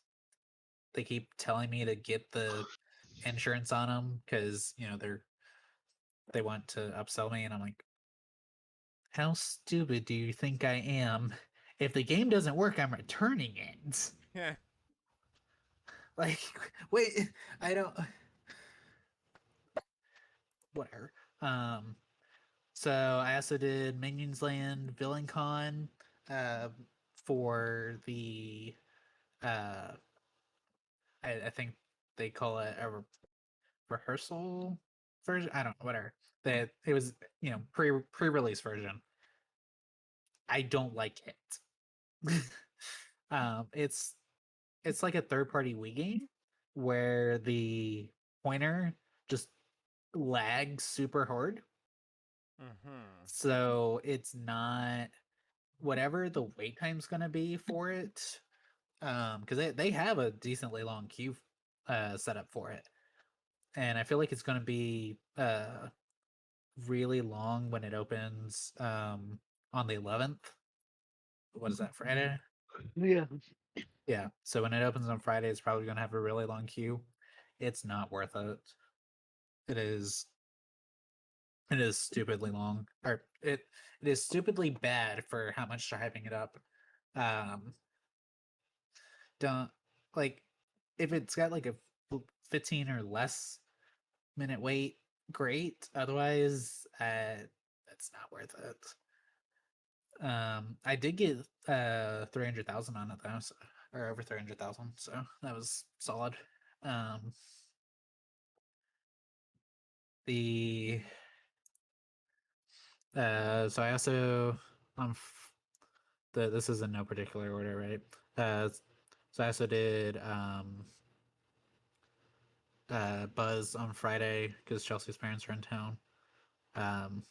They keep telling me to get the insurance on them because they want to upsell me, and I'm like, how stupid do you think I am? If the game doesn't work, I'm returning it. Yeah. Like, wait, I don't. Whatever. Um, so I also did Minions Land Villain Con, uh, for the uh, I think they call it a rehearsal version. I don't know, whatever. That it was, pre-release version. I don't like it. It's like a third party Wii game where the pointer just lags super hard. Mm-hmm. So it's not whatever the wait time's gonna be for it. Because they have a decently long queue set up for it. And I feel like it's gonna be really long when it opens on the 11th. What is that, Friday? Yeah. Yeah. So when it opens on Friday, it's probably going to have a really long queue. It's not worth it. It is. It is stupidly long, or it is stupidly bad for how much they're hyping it up. Um, don't like if it's got like a 15 or less minute wait, great. Otherwise, it's not worth it. I did get 300,000 on it though, so, or over 300,000, so that was solid. Um, the so I also this is in no particular order, right? So I also did Buzz on Friday because Chelsea's parents are in town. Um,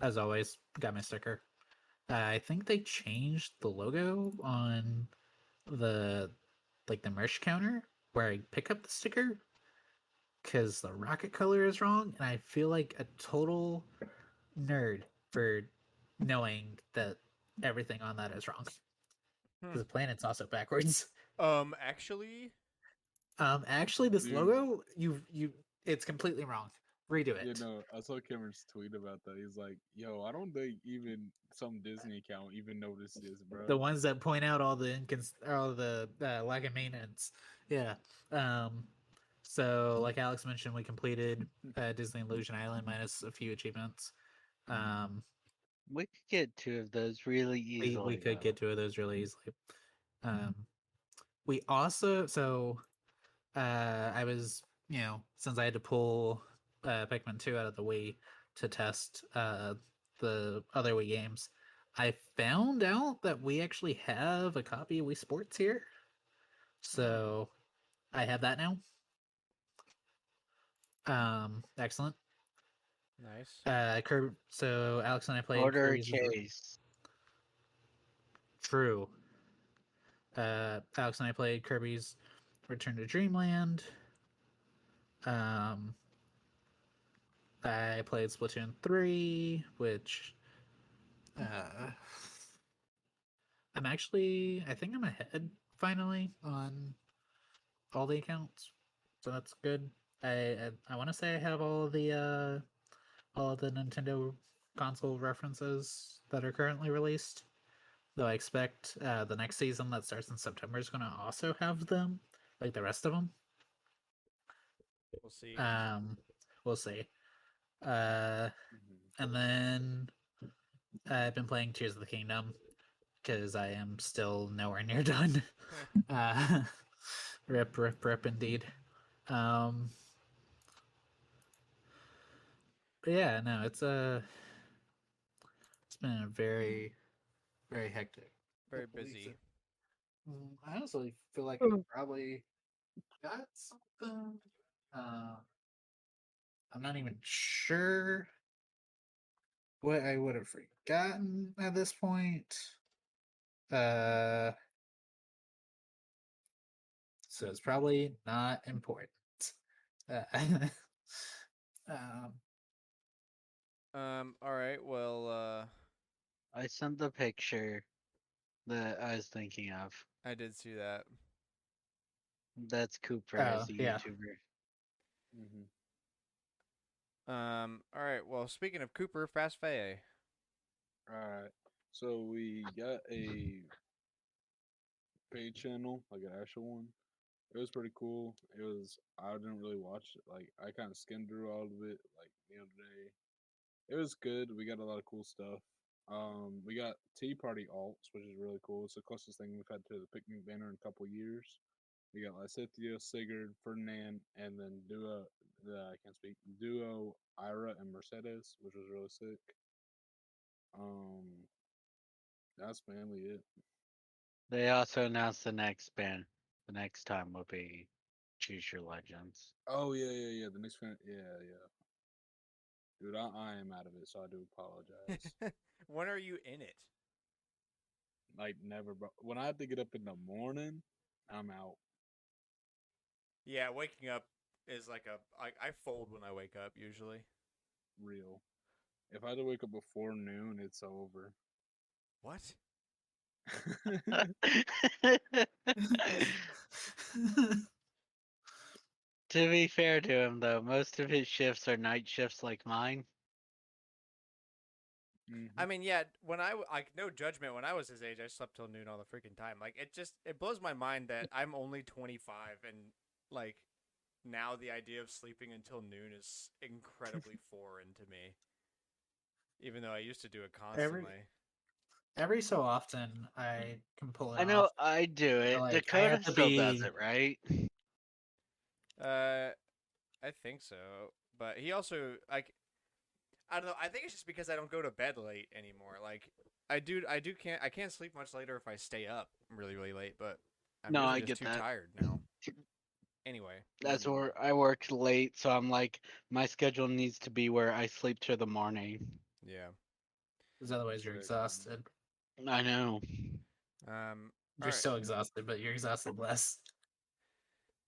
as always, got my sticker. I think they changed the logo on the the merch counter where I pick up the sticker because the rocket color is wrong, and I feel like a total nerd for knowing that everything on that is wrong Hmm. because the planet's also backwards. Actually, Actually, this Dude, logo, it's completely wrong. Redo you it. know, I saw Cameron's tweet about that. He's like, "Yo, I don't think even some Disney account even noticed this, bro." The ones that point out all the lack of maintenance. Yeah. Um. So, like Alex mentioned, we completed Disney Illusion Island minus a few achievements. Um, We could get 2 of those really we easily, could though. get two of those really easily. Um, we also I was since I had to pull Pikmin 2 out of the Wii to test the other Wii games, I found out that we actually have a copy of Wii Sports here, so I have that now. Excellent. nice. So Alex and I played Order a Kirby's case. True. Alex and I played Kirby's Return to Dreamland. Um, I played Splatoon 3, which I think I'm ahead finally on all the accounts, so that's good. I want to say I have all of the Nintendo console references that are currently released. Though I expect the next season that starts in September is going to also have them, like the rest of them. We'll see. Um, we'll see. Uh, Mhm. and then I've been playing Tears of the Kingdom because I am still nowhere near done. uh, rip, indeed. Um, but yeah, no, it's been a very, very hectic Very couple weeks. busy. I honestly feel like I probably got something. Uh, I'm not even sure what I would have forgotten at this point. Uh, so it's probably not important. Uh, um, All right. Well, I sent the picture that I was thinking of. I did see that. That's Cooper oh as a yeah. YouTuber. Mhm. All right. Well, speaking of Cooper, Fast Faye. All right. So we got a paid channel, like an actual one. It was pretty cool. It was. I didn't really watch it. Like I kind of skimmed through all of it. Like the other day, it was good. We got a lot of cool stuff. We got Tea Party alts, which is really cool. It's the closest thing we've had to the picnic banner in a couple years. We got Lysithia, Sigurd, Ferdinand, and then I can't speak. Duo, Ira, and Mercedes, which was really sick. Um, that's mainly it. They also announced the next band. The next time will be Choose Your Legends. Oh yeah. The next fan, yeah. Dude, I am out of it, so I do apologize. When are you in it? Like never, bro. When I have to get up in the morning, I'm out. Yeah, waking up is like I fold when I wake up usually. Real. If I had to wake up before noon, it's over. What? To be fair to him, though, most of his shifts are night shifts like mine. I mean, yeah, when like no judgment, when I was his age, I slept till noon all the freaking time. Like it blows my mind that I'm only 25 and like now the idea of sleeping until noon is incredibly foreign to me. Even though I used to do it constantly. Every so often, I can pull it I know off. I do it. Like I Dakota have to still does be. it, right? I think so, but he also like I don't know. I think it's just because I don't go to bed late anymore. Like I can't sleep much later if I stay up really late. But I'm No, usually I just get too that. tired now. Anyway, That's where I work late, so I'm like, my schedule needs to be where I sleep till the morning. yeah. Because otherwise, you're exhausted. I know. You're All right, still exhausted, but you're exhausted less.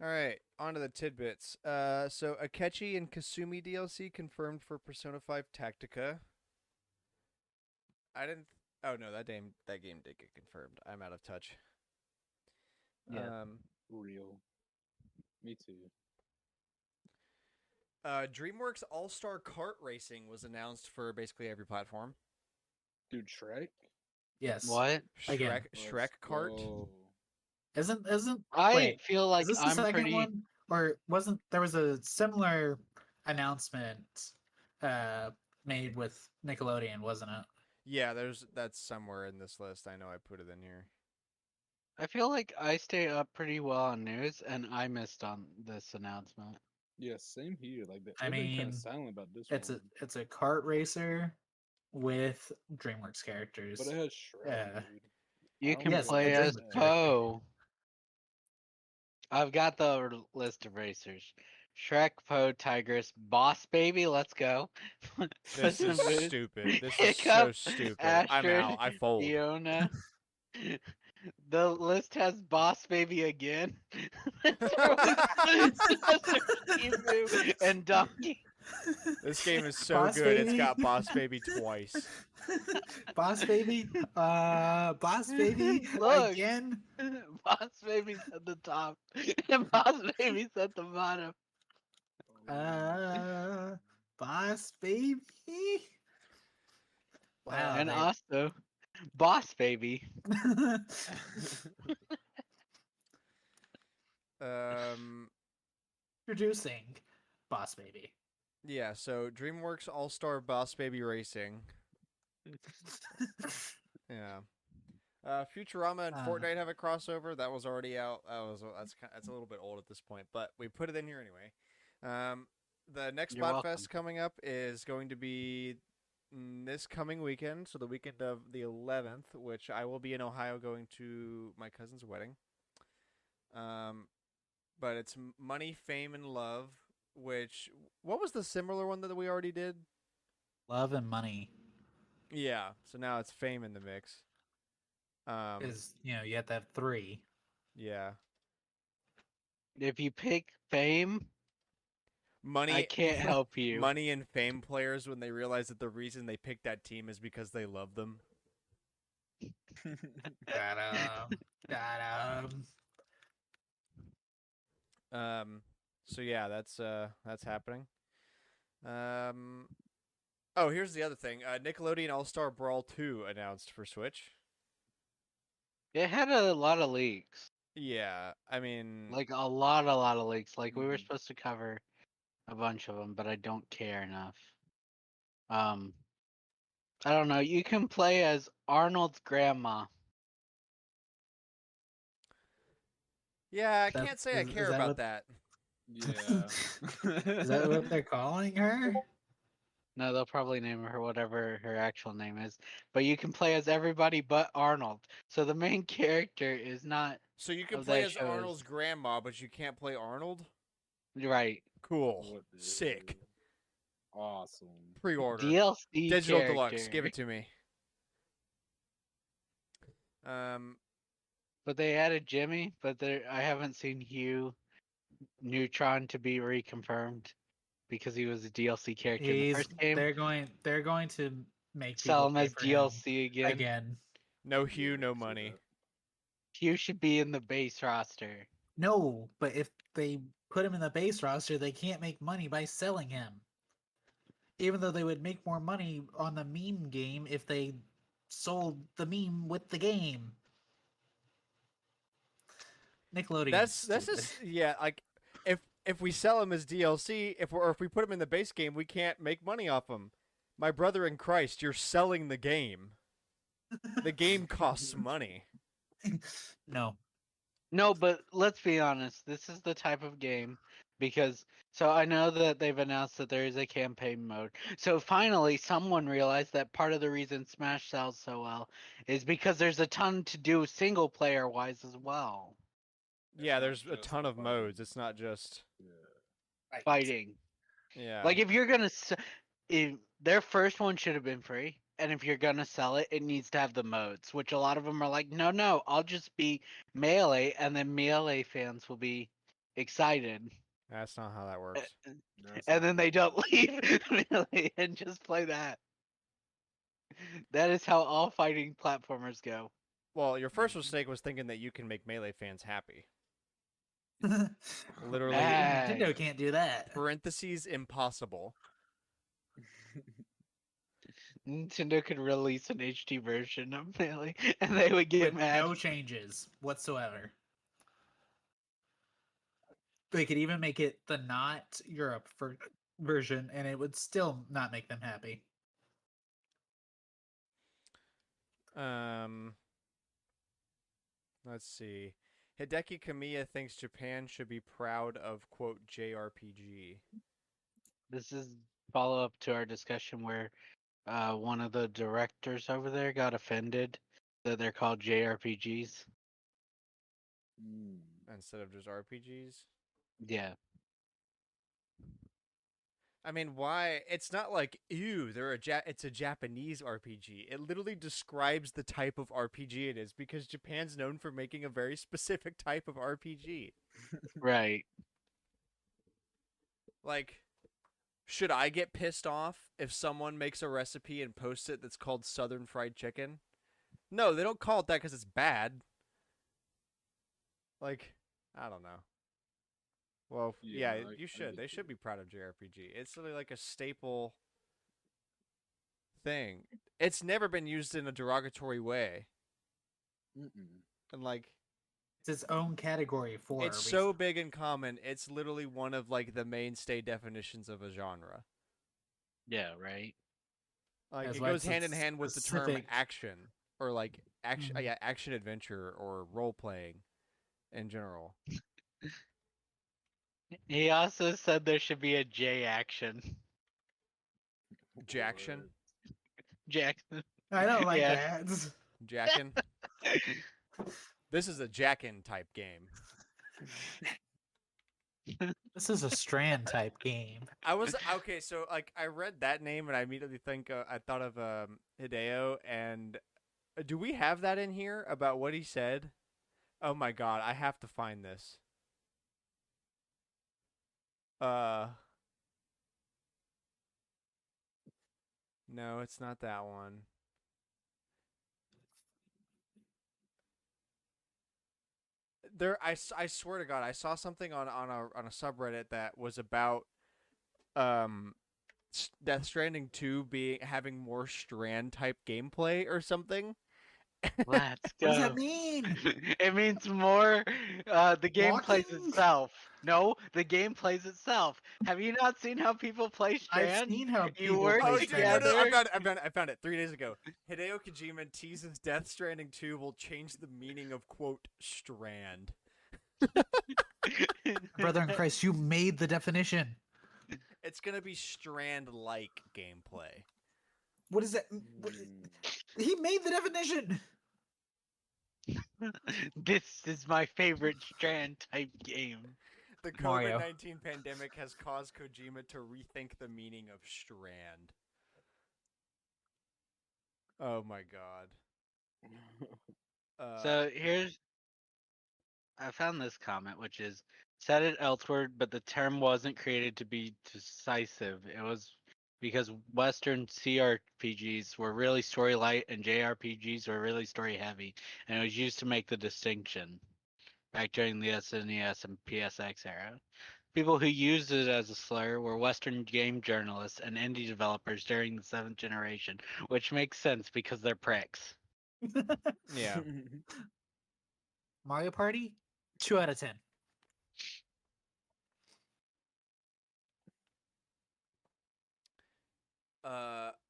all right. On to the tidbits. So Akechi and Kasumi DLC confirmed for Persona 5 Tactica. I didn't. Oh no, that game did get confirmed. I'm out of touch. Yeah. Real. Me too. DreamWorks All Star Kart Racing was announced for basically every platform. Dude, Shrek. Yes. What? Again. Shrek Kart. Go. Isn't I wait? feel Is like this the I'm second pretty. one, or wasn't there was a similar announcement made with Nickelodeon, wasn't it? Yeah, that's somewhere in this list. I know I put it in here. I feel like I stay up pretty well on news, and I missed on this announcement. Yeah, same here. Like I they've been kind mean, of silent about this it's one. a kart racer with DreamWorks But characters. it has Shrek, dude. You I don't can Yes, know a play about as DreamWorks that. character. Poe. I've got the list of racers. Shrek, Poe, Tigress, Boss Baby, let's go. This Puss in is Boots, stupid. This is so Hiccup, stupid. I'm out. Astrid, I fold. Fiona. The list has Boss Baby again. Mr. Emu and Donkey. This game is so Boss good. It's Baby. got Boss Baby twice. Boss Baby. Boss Baby Look, again. Boss Baby's at the top, and Boss Baby's at the bottom. Boss Baby. Wow, And they also, Boss Baby. um, introducing Boss Baby. yeah. So DreamWorks All Star Boss Baby Racing. Yeah. Futurama and Fortnite have a crossover. That was already out. That's a little bit old at this point, but we put it in here anyway. The next You're welcome. Spotfest coming up is going to be this coming weekend, so the weekend of the 11th, which I will be in Ohio going to my cousin's wedding. But it's Money, Fame, and Love. What was the similar one that we already did? Love and Money. Yeah. So now it's Fame in the mix. Is you have to have 3. Yeah. If you pick Fame, Money. I can't help you. Money and Fame players when they realize that the reason they picked that team is because they love them. Got him. So yeah, that's happening. Oh, here's the other thing. Nickelodeon All Star Brawl 2 announced for Switch. It had a lot of leaks. Yeah, I mean, Like a lot of leaks. Like we were Mhm. supposed to cover a bunch of them, but I don't care enough. Um, I don't know. You can play as Arnold's grandma. yeah, I That can't say I is care that about what that. Yeah. is that what they're calling her? No, they'll probably name her whatever her actual name is. But you can play as everybody but Arnold. So the main character is not So you can of play that as show is Arnold's grandma, but you can't play Arnold? right. Cool. What the Sick. hell? Awesome. Pre-order. DLC Digital Deluxe. character. Give it to me. Um, But they added Jimmy, but I haven't seen Hugh Neutron to be reconfirmed because he was a DLC character in the He's first game. they're going to make Sell people him pay as for him DLC again. again. no Yeah, hue, I no can see money. that. Hugh should be in the base roster. No, but if they put him in the base roster, they can't make money by selling him. Even though they would make more money on the meme game if they sold the meme with the game. Nickelodeon's That's stupid. just yeah. Like if we sell him as DLC, if we put him in the base game, we can't make money off him. My brother in Christ, you're selling the game. The game costs money. No. No, but let's be honest. This is the type of game because so I know that they've announced that there is a campaign mode. So finally someone realized that part of the reason Smash sells so well is because there's a ton to do single player wise as well. Yeah, It's not there's a just ton the of modes. fighting. It's not just Yeah. Fighting. yeah. Like if you're gonna if their first one should have been free, and if you're gonna sell it, it needs to have the modes, which a lot of them are like, no, I'll just be melee, and then melee fans will be excited, That's not how that A- works. That's and not then how they it don't works. leave melee and just play that. That is how all fighting platformers go. Well, your first Mhm. mistake was thinking that you can make melee fans happy. Even Literally, Ah, Nintendo can't do that. parentheses impossible. Nintendo could release an HD version of melee, and they would get With mad. no changes whatsoever. They could even make it the not Europe version, and it would still not make them happy. Um, let's see. Hideki Kamiya thinks Japan should be proud of quote JRPG. This is follow up to our discussion where one of the directors over there got offended that they're called JRPGs. Mm. Instead of just RPGs. Yeah, I mean, why? It's not like ew. It's a Japanese RPG. It literally describes the type of RPG it is because Japan's known for making a very specific type of RPG. right. Like, should I get pissed off if someone makes a recipe and posts it that's called Southern Fried Chicken? No, they don't call it that because it's bad. Like, I don't know. Well, Yeah, yeah, I you get should. They should you. be proud of JRPG. It's literally like a staple thing. It's never been used in a derogatory way. Mm-mm. And like It's its own category for it's a reason. so big and common, it's literally one of like the mainstay definitions of a genre. Yeah, right. Like That's it why goes it's a hand in hand with the term specific. action or like action Mhm. yeah, action adventure or role playing in general. He also said there should be a J action. Jackson, Jackson. I don't like Yeah. that. Jackin. This is a Jackin type game. This is a Strand type game. I was okay, so like I read that name and I immediately I thought of Hideo and do we have that in here about what he said? Oh my god, I have to find this. Uh No, it's not that one. I swear to god, I saw something on a subreddit that was about um Death Stranding 2 having more Strand type gameplay or something. Let's What does that go. mean? It means more. The game plays Walking? itself. No, the game plays itself. Have you not seen how people play I've Strand? seen how You people work play Oh, dude, no, Strand. no, I together. found it. I found it 3 days ago. Hideo Kojima teases Death Stranding 2 will change the meaning of quote strand. Brother in Christ, you made the definition. It's gonna be strand-like gameplay. What is that? He made the definition. This is my favorite Strand type game. The Mario. COVID-19 pandemic has caused Kojima to rethink the meaning of strand. Oh my god. So here's I found this comment, which is said it elsewhere, but the term wasn't created to be decisive. It was because Western CRPGs were really story light and JRPGs were really story heavy, and it was used to make the distinction back during the SNES and PSX era. People who used it as a slur were Western game journalists and indie developers during the seventh generation, which makes sense because they're pricks. yeah. Mario Party, 2 out of 10.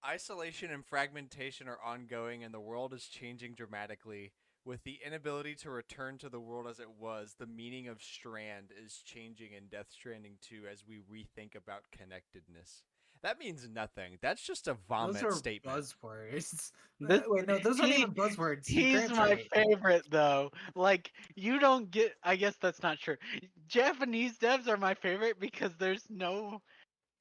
Isolation and fragmentation are ongoing, and the world is changing dramatically. With the inability to return to the world as it was, the meaning of strand is changing in Death Stranding 2 as we rethink about connectedness. That means nothing. That's just a vomit Those are statement. buzzwords. This- Wait, no, those aren't he- even buzzwords. He's Grant's my right. favorite though. Like you don't get I guess that's not true. Japanese devs are my favorite because there's no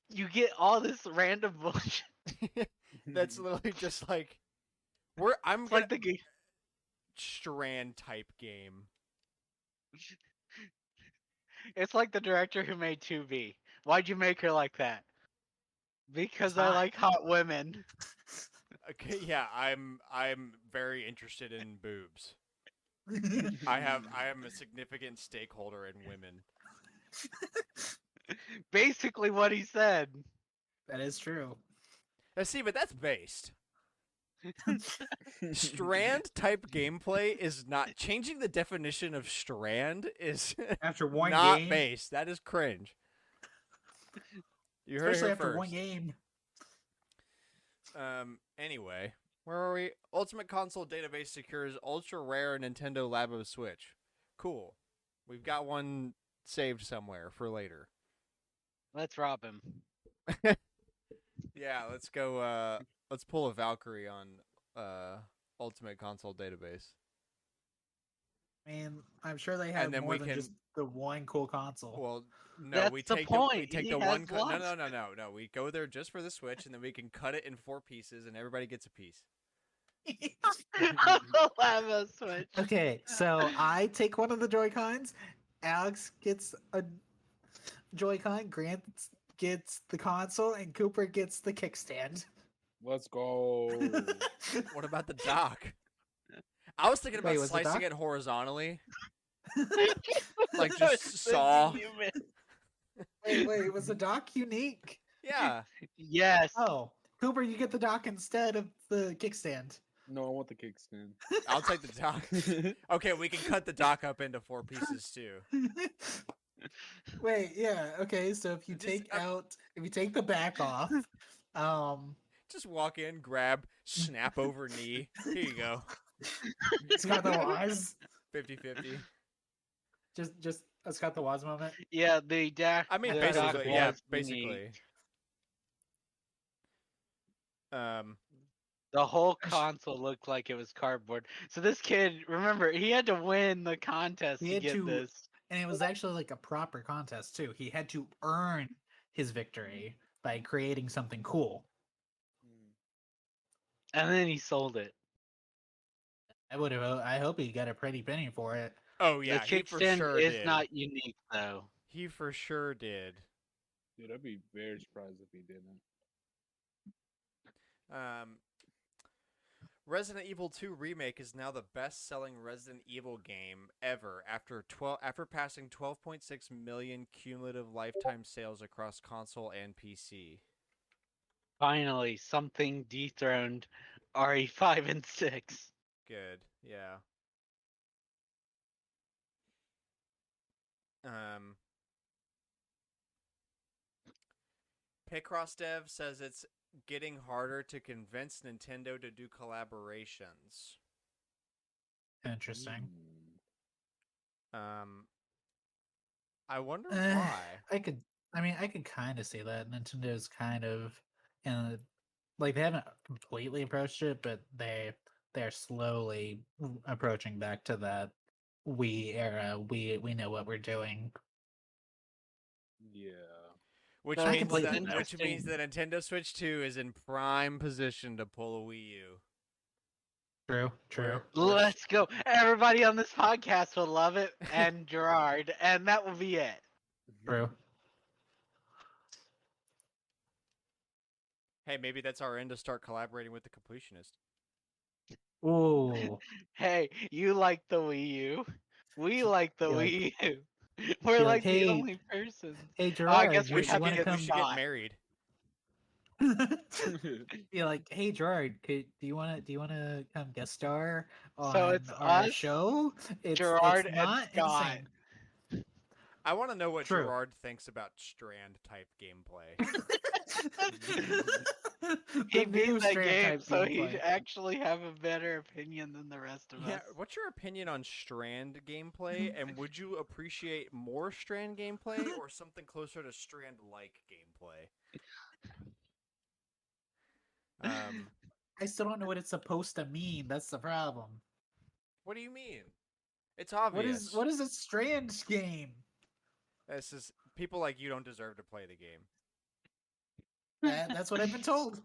you get all this random bullshit. That's literally just like I'm It's gonna like the strand type game. it's like the director who made 2B. Why'd you make her like that? Because I hot. like hot women. Okay, yeah, I'm very interested in boobs. I am a significant stakeholder in women. Basically what he said. That is true. See, but that's based. Strand type gameplay is not changing the definition of strand is After one not game, based. That is cringe. You heard it especially here after first. one game. Anyway, where are we? Ultimate Console Database secures ultra rare Nintendo Labo Switch. Cool. We've got one saved somewhere for later. Let's rob him. Yeah, let's go. Let's pull a Valkyrie on Ultimate Console Database. I mean, I'm sure they And have then more we than can- just the one cool console. Well, no, That's we the take point. we take He the has one. No, lots. no. We go there just for the Switch, and then we can cut it in 4 pieces, and everybody gets a piece. Lava switch. Okay, so I take one of the Joy Cons. Alex gets a Joy-Con. Grant gets the console, and Cooper gets the kickstand. Let's go. What about the dock? I was thinking about Wait, was the slicing dock? it horizontally, like just saw. Wait, was the dock unique? Yeah. Yes. Oh, Cooper, you get the dock instead of the kickstand. No, I want the kickstand. I'll take the dock. Okay, we can cut the dock up into 4 pieces too. Wait, yeah, okay. So if you Just, if you take the back off, Just walk in, grab, snap over knee. Here you go. Scott the Waz, 50-50. just a Scott the Waz moment. Yeah, the dock. I mean, the basically, dock basically, yeah, was basically. unique. The whole console looked like it was cardboard. So this kid, remember, he had to win the contest He to had get to- this. And it was actually like a proper contest too. He had to earn his victory by creating something cool. And then he sold it. I hope he got a pretty penny for it. Oh yeah, the he for kickstand sure is did. not unique though. He for sure did. Dude, I'd be very surprised if he didn't. Resident Evil 2 Remake is now the best-selling Resident Evil game ever after passing 12.6 million cumulative lifetime sales across console and PC. Finally, something dethroned RE5 and 6. Good, yeah. Picross Dev says it's getting harder to convince Nintendo to do collaborations. Interesting. I wonder Uh, why. I could kind of see that Nintendo's kind of in a, like they haven't completely approached it, but they're slowly approaching back to that Wii era. We know what we're doing. Yeah. Which So I it's can means see that that now. the Nintendo Switch 2 is in prime position to pull a Wii U. True, true. Let's go. Everybody on this podcast will love it, and Gerard, and that will be it. True. Hey, maybe that's our end to start collaborating with the completionist. Ooh. Hey, you like the Wii U. We like the Be like- Wii U. We're be like the hey, only persons. hey Oh, I Gerard, guess we you have want to to get We come? should get bought. married. Be like, hey Gerard, do you want to come guest star So on it's our us, show? It's Gerard, and not Scott. insane. I want to know what True. Gerard thinks about Strand type gameplay. He The beat new that Strand game, type so he gameplay. actually have a better opinion than the rest of Yeah, us. what's your opinion on Strand gameplay, and would you appreciate more Strand gameplay or something closer to Strand-like gameplay? I still don't know what it's supposed to mean. That's the problem. What do you mean? It's obvious. What is a Strand game? This is people like you don't deserve to play the game. That's what I've been told.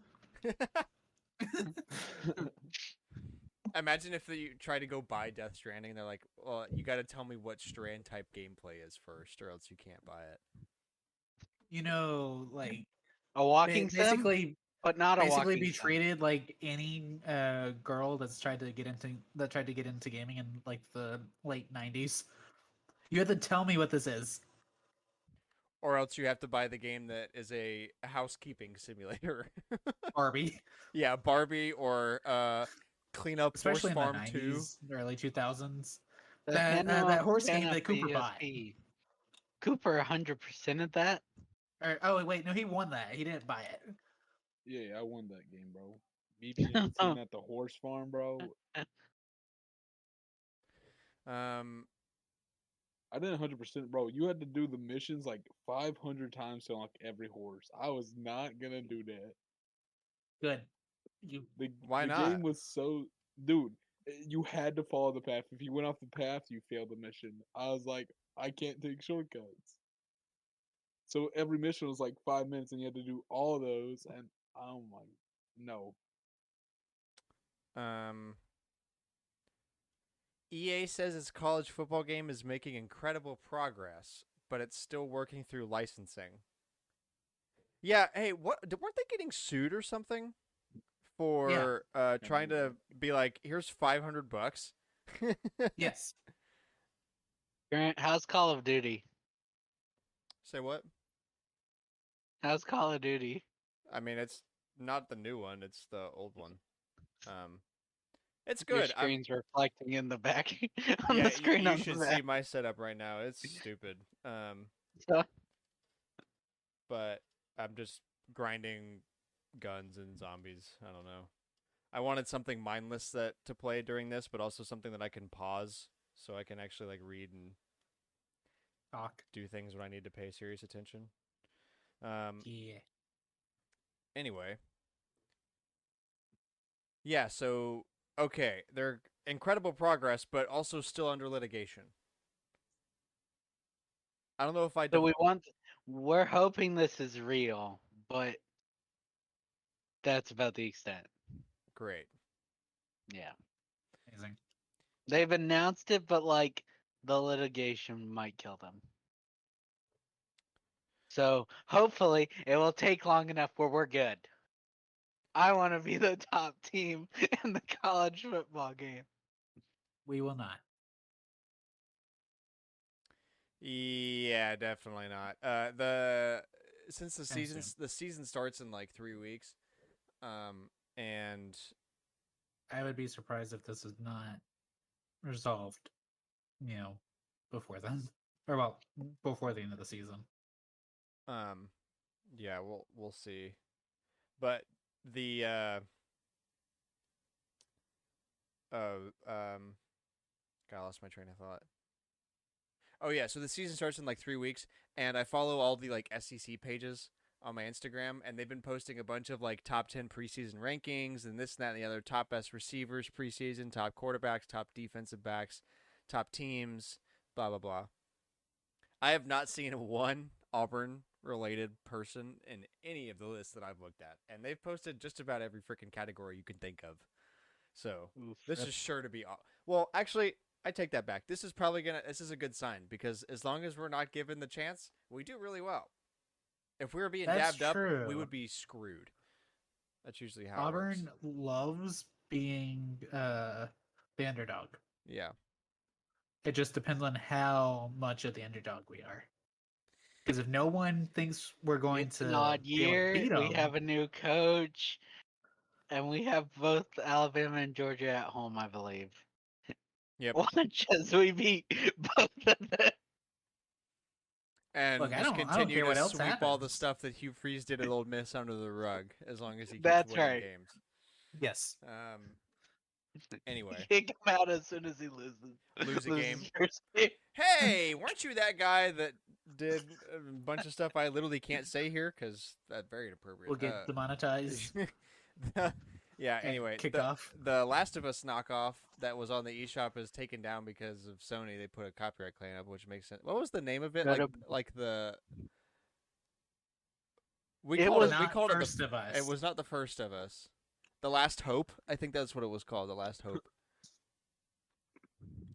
Imagine if you try to go buy Death Stranding, and they're like, "Well, you got to tell me what Strand type gameplay is first, or else you can't buy it." You know, like A walking sim, basically but not a basically walking be sim. treated like any girl tried to get into gaming in like the late 90s. You have to tell me what this is. Or else you have to buy the game that is a housekeeping simulator. Barbie. Yeah, Barbie or Clean Up Horse Especially in the Farm 2. 90s, early 2000s. The That horse Hannah game that Cooper bought. PSP. Cooper 100% of that. Oh wait, no, he won that. He didn't buy it. Yeah, I won that game, bro. Me being the team at the horse farm, bro. Um, I didn't 100%, bro. You had to do the missions like 500 times to unlock every horse. I was not gonna do that. Good. You Why the not? game was so, dude. You had to follow the path. If you went off the path, you failed the mission. I was like, I can't take shortcuts. So every mission was like 5 minutes, and you had to do all those. And oh my, no. EA says its college football game is making incredible progress, but it's still working through licensing. Yeah, hey, weren't they getting sued or something for trying to be like, here's $500? yes. Grant, how's Call of Duty? Say what? How's Call of Duty? I mean, it's not the new one; it's the old one. It's Your good. screen's reflecting in the back on Yeah, the screen you on the should back. see my setup right now. It's stupid. So, But I'm just grinding guns and zombies. I don't know. I wanted something mindless to play during this, but also something that I can pause so I can actually like read and Talk. do things when I need to pay serious attention. Yeah. Anyway. Yeah, so okay, they're incredible progress, but also still under litigation. I don't know if I so we're hoping this is real, but that's about the extent. Great. Yeah. Amazing. They've announced it, but like the litigation might kill them. So hopefully it will take long enough where we're good. I want to be the top team in the college football game. We will not. Yeah, definitely not. Since the season starts in like 3 weeks, and I would be surprised if this is not resolved, before then. Or well, before the end of the season. Yeah, we'll see. But the God, I lost my train of thought. Oh yeah, so the season starts in like 3 weeks, and I follow all the like SEC pages on my Instagram, and they've been posting a bunch of like top 10 preseason rankings and this and that and the other, top best receivers preseason, top quarterbacks, top defensive backs, top teams, blah blah blah. I have not seen one Auburn related person in any of the lists that I've looked at, and they've posted just about every freaking category you can think of. So Oof. this is sure to be well. Actually, I take that back. This is probably gonna. This is a good sign because as long as we're not given the chance, we do really well. If we were being That's dabbed up, we true. would be screwed. That's usually how it Auburn works. loves being the underdog. Yeah. It just depends on how much of the underdog we are. Because if no one thinks we're going It's an to odd be able to year. beat We them, have a new coach, and we have both Alabama and Georgia at home, I believe. Yep. Watch as we beat both of them. And Look, I just don't continue care to what else sweep all the happens. stuff that Hugh Freeze did at Old Miss under the rug, as long as he keeps That's winning right. games. yes. Anyway, Kick him out as soon as he loses. Lose a Loses game. first game. Hey, weren't you that guy that did a bunch of stuff I literally can't say here because that's very inappropriate. We'll get demonetized. Yeah. and Anyway, kick off. the Last of Us knockoff that was on the eShop is taken down because of Sony. They put a copyright claim up, which makes sense. What was the name of it? Gotta- Like the It was not we called First it of Us. It was not The First of Us. The Last Hope. I think that's what it was called. The Last Hope.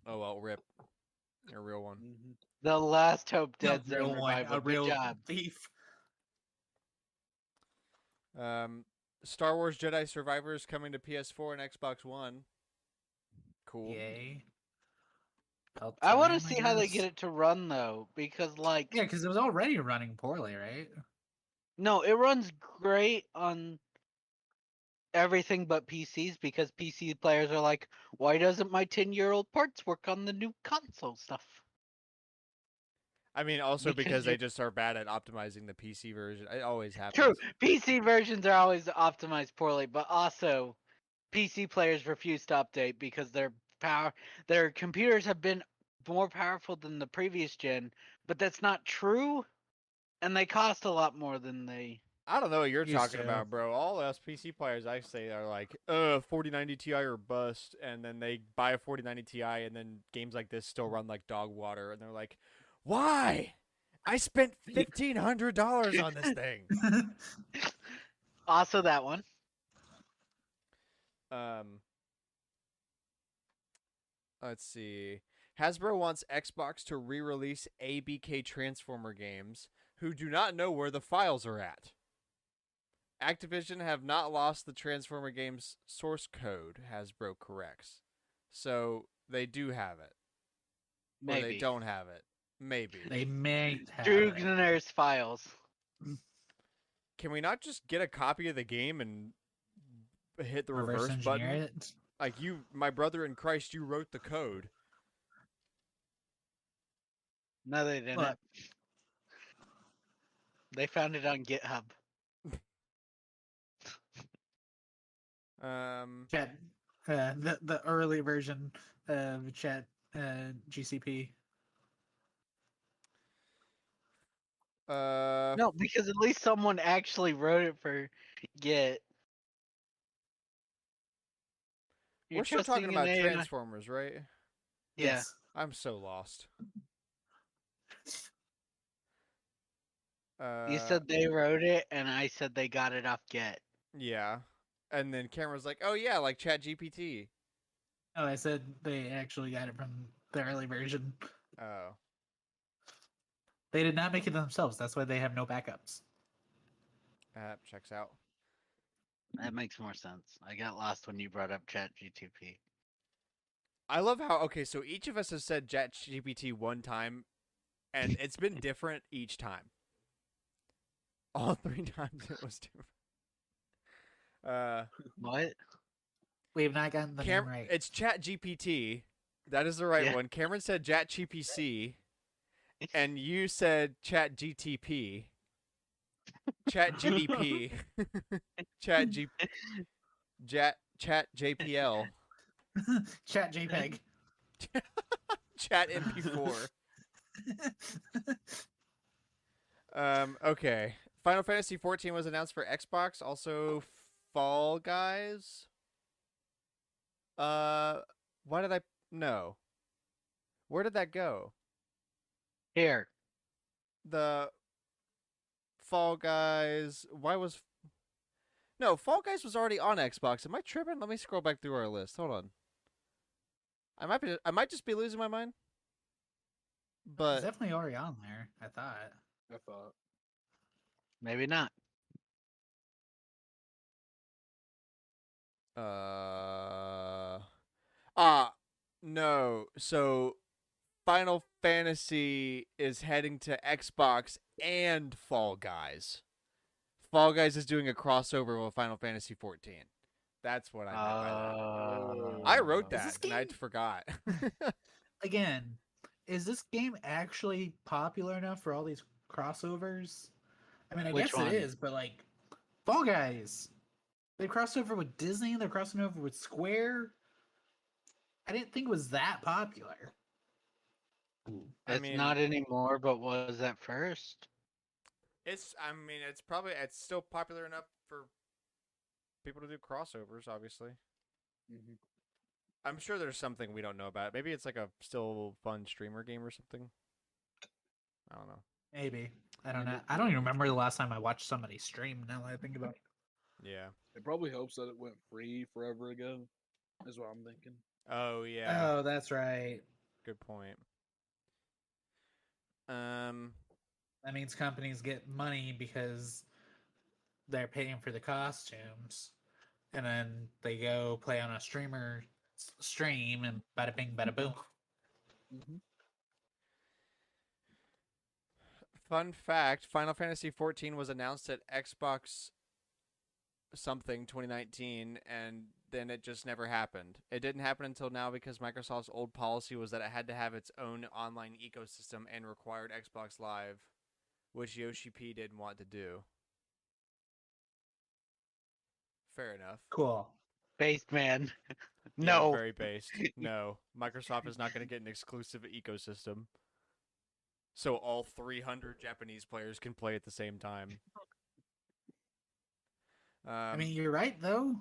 Oh well, rip. A real one. Mm-hmm. The Last Hope A Dead Zone real one, revival. a Good real job. thief. Star Wars Jedi Survivors coming to PS4 and Xbox One. Cool. Yay. I want to see how they get it to run though, because like, Yeah, because it was already running poorly, right? no, it runs great on everything but PCs because PC players are like, why doesn't my 10-year-old parts work on the new console stuff? I mean, also because they you're- just are bad at optimizing the PC version. It always happens. True, PC versions are always optimized poorly, but also PC players refuse to update because their computers have been more powerful than the previous gen, but that's not true, and they cost a lot more than they. I don't know what you're Used talking to. about, bro. All us PC players I say are like, 4090 Ti or bust, and then they buy a 4090 Ti, and then games like this still run like dog water, and they're like, why? I spent $1,500 on this thing. Also, that one. Let's see. Hasbro wants Xbox to re-release ABK Transformer games who do not know where the files are at. Activision have not lost the Transformer games source code, Hasbro corrects. So they do have it. Maybe. Or they don't have it. Maybe. They may have Drew it. Gnar's files. Can we not just get a copy of the game and hit the reverse engineer button? it. Like my brother in Christ, you wrote the code. No, they didn't. Look. They found it on GitHub. Chat, the early version of Chat GCP. No, because at least someone actually wrote it for Git. You're We're still talking trusting about an AI. Transformers, right? Yeah. Yes. I'm so lost. You said they wrote it, and I said they got it off Git. Yeah. And then Cameron's like, oh yeah, like Chat GPT. Oh, I said they actually got it from the early version. Oh. They did not make it themselves. That's why they have no backups. Checks out. That makes more sense. I got lost when you brought up ChatGTP. I love how, okay, so each of us has said Chat GPT one time, and it's been different each time. All 3 times it was different. What? We have not gotten the name right. It's Chat GPT. That is the right Yeah. one. Cameron said Chat GPC, and you said Chat GTP. Chat GBP. Chat G. Chat JPL. Chat JPEG. Chat MP4. Okay. Final Fantasy 14 was announced for Xbox. Also, Fall Guys. Why did I no? Where did that go? Here. The Fall Guys. Why was no Fall Guys was already on Xbox? Am I tripping? Let me scroll back through our list. Hold on. I might just be losing my mind. It's But definitely already on there, I thought. I thought. Maybe not. no. So Final Fantasy is heading to Xbox and Fall Guys. Fall Guys is doing a crossover with Final Fantasy 14. That's what I meant by that. I wrote Is that this and I game- forgot. Again, is this game actually popular enough for all these crossovers? I mean, I Which guess one? it is, but like, Fall Guys, they crossed over with Disney, they're crossing over with Square. I didn't think it was that popular. I It's mean, not anymore, but was at first. it's still popular enough for people to do crossovers, obviously. Mm-hmm. I'm sure there's something we don't know about. Maybe it's like a still fun streamer game or something. I don't know. Maybe. I don't know. I don't even remember the last time I watched somebody stream now that I think about it. Yeah. It probably hopes that it went free forever ago. Is what I'm thinking. Oh yeah. Oh, that's right. Good point. That means companies get money because they're paying for the costumes. And then they go play on a streamer stream and bada bing, bada boom. Mm-hmm. Fun fact: Final Fantasy 14 was announced at Xbox something 2019, and then it just never happened. It didn't happen until now because Microsoft's old policy was that it had to have its own online ecosystem and required Xbox Live, which Yoshi P didn't want to do. Fair enough. Cool. Based man. Yeah, No. very based. No, Microsoft is not going to get an exclusive ecosystem. So all 300 Japanese players can play at the same time. I mean, you're right, though.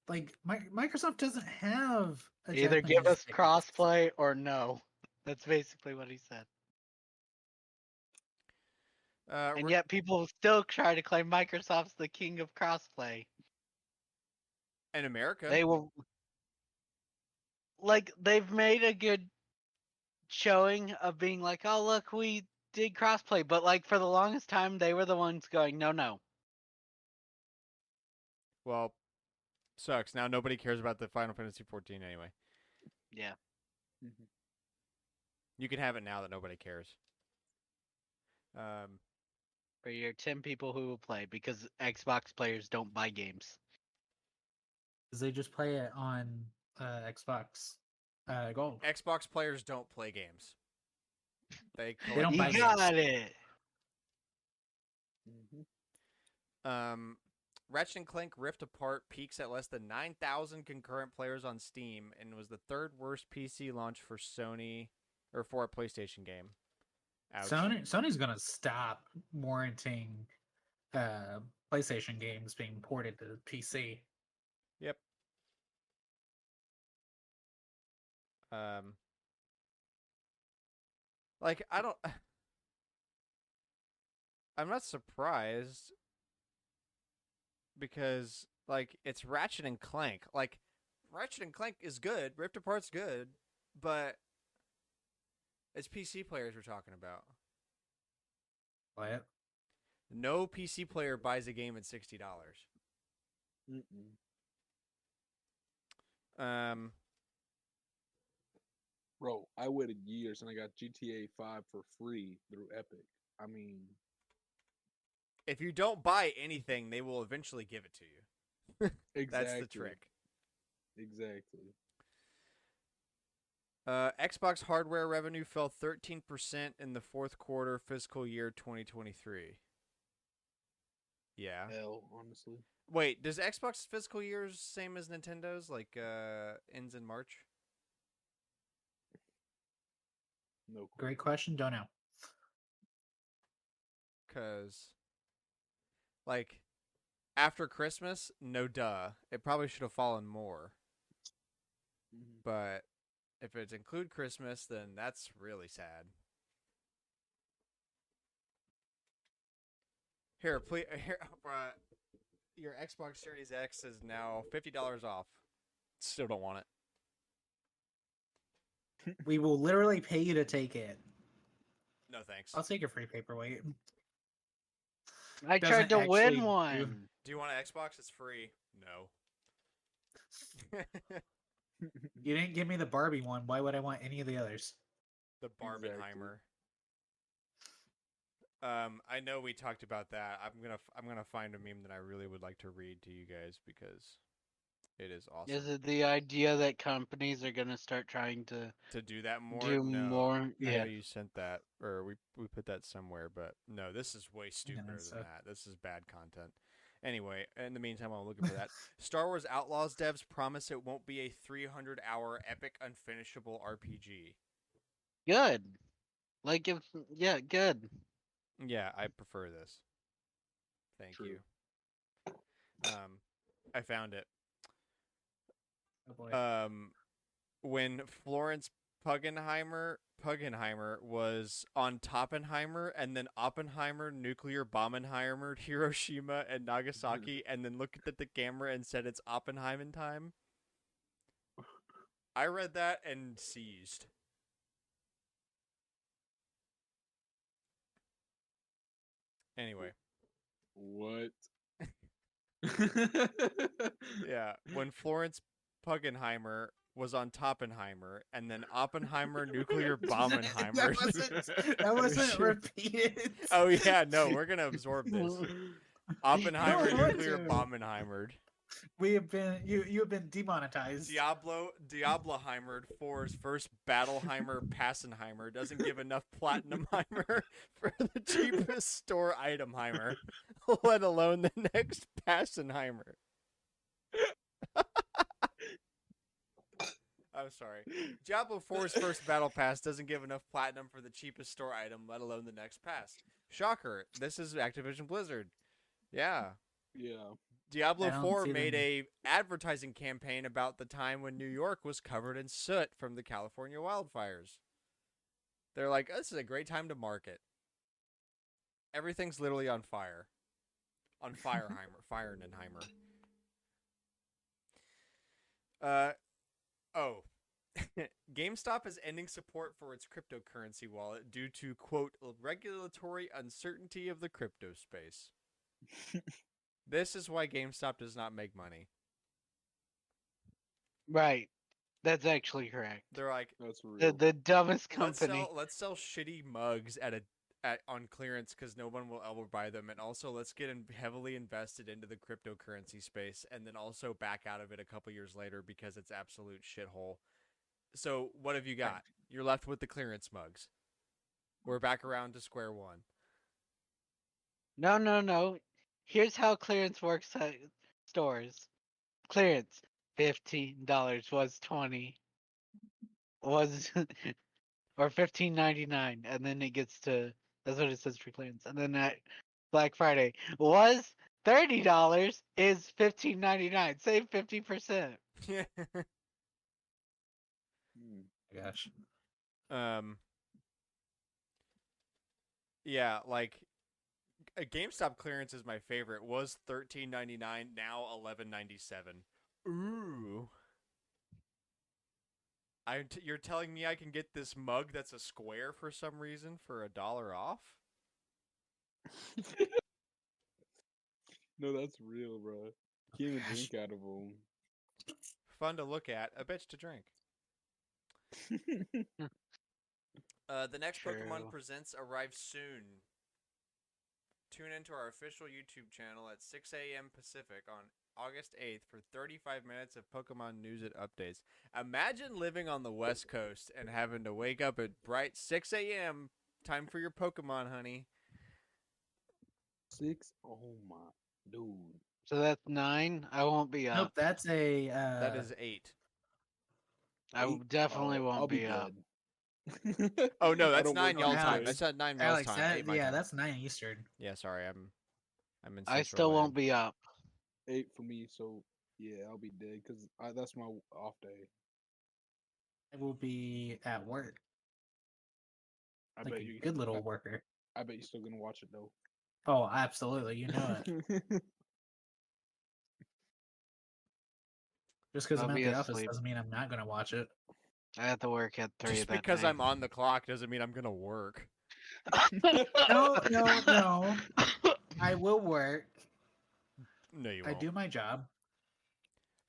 Like, Microsoft doesn't have a Either give Japanese us base. crossplay or no. That's basically what he said. And yet people still try to claim Microsoft's the king of crossplay. in America, They will like they've made a good showing of being like, oh look, we did crossplay, but like for the longest time they were the ones going, no, no. well, sucks. Now nobody cares about the Final Fantasy 14 anyway. Yeah. Mm-hmm. You can have it now that nobody cares. For your 10 people who will play because Xbox players don't buy games. Because they just play it on Xbox Gold. Xbox players don't play games. They They collect. don't buy You games. got it. Mm-hmm. Ratchet and Clank Rift Apart peaks at less than 9,000 concurrent players on Steam and was the third worst PC launch for Sony or for a PlayStation game. Ouch. Sony's gonna stop warranting PlayStation games being ported to PC. Yep. Like I don't. I'm not surprised because like it's Ratchet and Clank. Like Ratchet and Clank is good, Rift Apart's good, but it's PC players we're talking about. What? No PC player buys a game at $60. Mm-mm. Bro, I waited years and I got GTA 5 for free through Epic. I mean, If you don't buy anything, they will eventually give it to you. exactly. That's the trick. Exactly. Xbox hardware revenue fell 13% in the fourth quarter fiscal year 2023. Yeah. L, honestly. Wait, does Xbox fiscal years same as Nintendo's? Like ends in March? No clue. Great question. Don't know. Cause like after Christmas, no duh. It probably should have fallen more. Mhm. But if it's include Christmas, then that's really sad. Here, please. Here, your Xbox Series X is now $50 off. Still don't want it. We will literally pay you to take it. No thanks. I'll take a free paperweight. I Doesn't tried to actually win do- one. Do you want an Xbox? It's free. No. You didn't give me the Barbie one. Why would I want any of the others? The Barbenheimer. I know we talked about that. I'm gonna find a meme that I really would like to read to you guys because it is awesome. Is it the idea that companies are gonna start trying to To do that more? do No. more? I Yeah. know you sent that, or we put that somewhere, but no, this is way stupider so. than that. This is bad content. Anyway, in the meantime, while I'm looking for that, Star Wars Outlaws devs promise it won't be a 300-hour epic unfinishable RPG. Good. Like if yeah, good. Yeah, I prefer this. Thank True. you. I found it. Oh boy. When Florence Puggenheimer was on Toppenheimer, and then Oppenheimer nuclear bombenheimer Hiroshima and Nagasaki, and then looked at the camera and said it's Oppenheimer time. I read that and seized. Anyway, What? yeah, when Florence Puggenheimer was on Toppenheimer, and then Oppenheimer nuclear bombenheimer. that wasn't repeated. Oh yeah, no, we're gonna absorb this. Oppenheimer You don't want nuclear to. bombenheimered. We have been you have been demonetized. Diabloheimered for his first Battleheimer Passenheimer doesn't give enough Platinumheimer for the cheapest store itemheimer, let alone the next Passenheimer. I'm sorry. Diablo 4's first battle pass doesn't give enough platinum for the cheapest store item, let alone the next pass. Shocker. This is Activision Blizzard. Yeah. Yeah. Diablo I don't 4 see made them. a advertising campaign about the time when New York was covered in soot from the California wildfires. They're like, this is a great time to market. Everything's literally on fire. On Firenenheimer. GameStop is ending support for its cryptocurrency wallet due to, quote, regulatory uncertainty of the crypto space. This is why GameStop does not make money. Right. That's actually correct. They're like, That's real. The dumbest company. let's sell shitty mugs on clearance because no one will ever buy them, and also let's get heavily invested into the cryptocurrency space, and then also back out of it a couple years later because it's absolute shithole. So what have you got? You're left with the clearance mugs. We're back around to square one. No. Here's how clearance works at stores. Clearance $15 was 20 was or $15.99, and then it gets to that's what it says for clearance, and then at Black Friday was $30 is $15.99, save 50%. Hmm. Gosh. Yeah, like a GameStop clearance is my favorite. Was $13.99, now $11.97. Ooh. You're telling me I can get this mug that's a square for some reason for $1 off? No, that's real, bro. Can't even Gosh. drink out of them. Fun to look at, a bitch to drink. The next Pokemon True. Presents arrives soon. Tune into our official YouTube channel at 6 a.m. Pacific on August 8th for 35 minutes of Pokemon news and updates. Imagine living on the West Coast and having to wake up at bright 6 a.m. Time for your Pokemon, honey. 6? Oh my. Dude. So that's 9. I won't be Nope, up. that's a That is 8. Definitely Oh, won't I'll be be up. dead. Oh no, I that's don't work 9 y'all time. Alex. That's at 9 Mel's Alex. time, 8 my Yeah, time. that's 9 Eastern. Yeah, sorry, I'm in I Central still Land. won't be up. 8 for me, so yeah, I'll be dead because that's my off day. I will be at work, I like bet a you. good little worker. I bet you're still gonna watch it though. Oh, absolutely, you know it. Just because I'll I'm at be the office asleep. doesn't mean I'm not gonna watch it. I have to work at 3 Just that because day. I'm on the clock doesn't mean I'm gonna work. No, no, no. I will work. No, you I won't. do my job.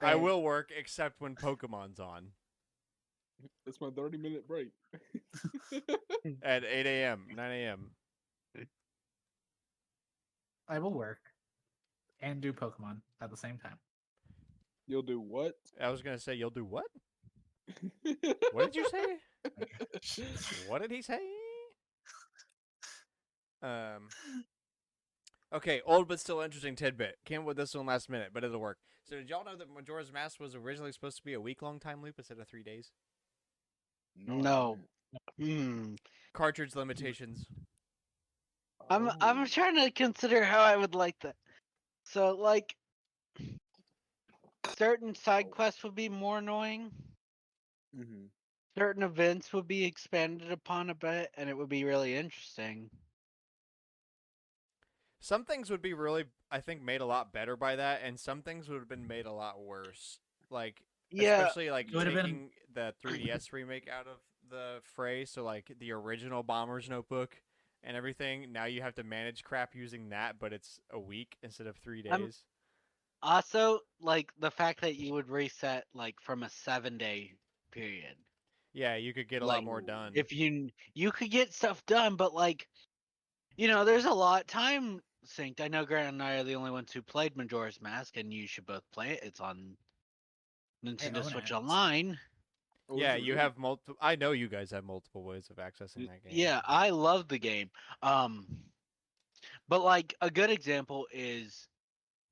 I will work except when Pokemon's on It's my 30-minute break. at 8 a.m., 9 a.m. I will work and do Pokemon at the same time. You'll do what? I was gonna say you'll do what? What did you say? What did he say? Um. Okay, old but still interesting tidbit. Came up with this one last minute, but it'll work. So did y'all know that Majora's Mask was originally supposed to be a week-long time loop instead of 3 days? No, No. I didn't. Hmm. Cartridge limitations. I'm Oh. trying to consider how I would like that. So like certain side quests would be more annoying. Mm-hmm. Certain events would be expanded upon a bit, and it would be really interesting. Some things would be really, I think, made a lot better by that, and some things would have been made a lot worse. Like, Yeah, especially like It would have been taking the 3DS remake out of the fray. So like the original Bomber's Notebook and everything. Now you have to manage crap using that, but it's a week instead of 3 I'm days. also like the fact that you would reset like from a 7-day period. Yeah, you could get a lot Like more done. if you could get stuff done, but like there's a lot time synced. I know Grant and I are the only ones who played Majora's Mask, and you should both play it. It's on I Nintendo own Switch it. Online. Oh, is Yeah, it you really? have multiple. I know you guys have multiple ways of accessing that game. Yeah, I love the game. Um, but like a good example is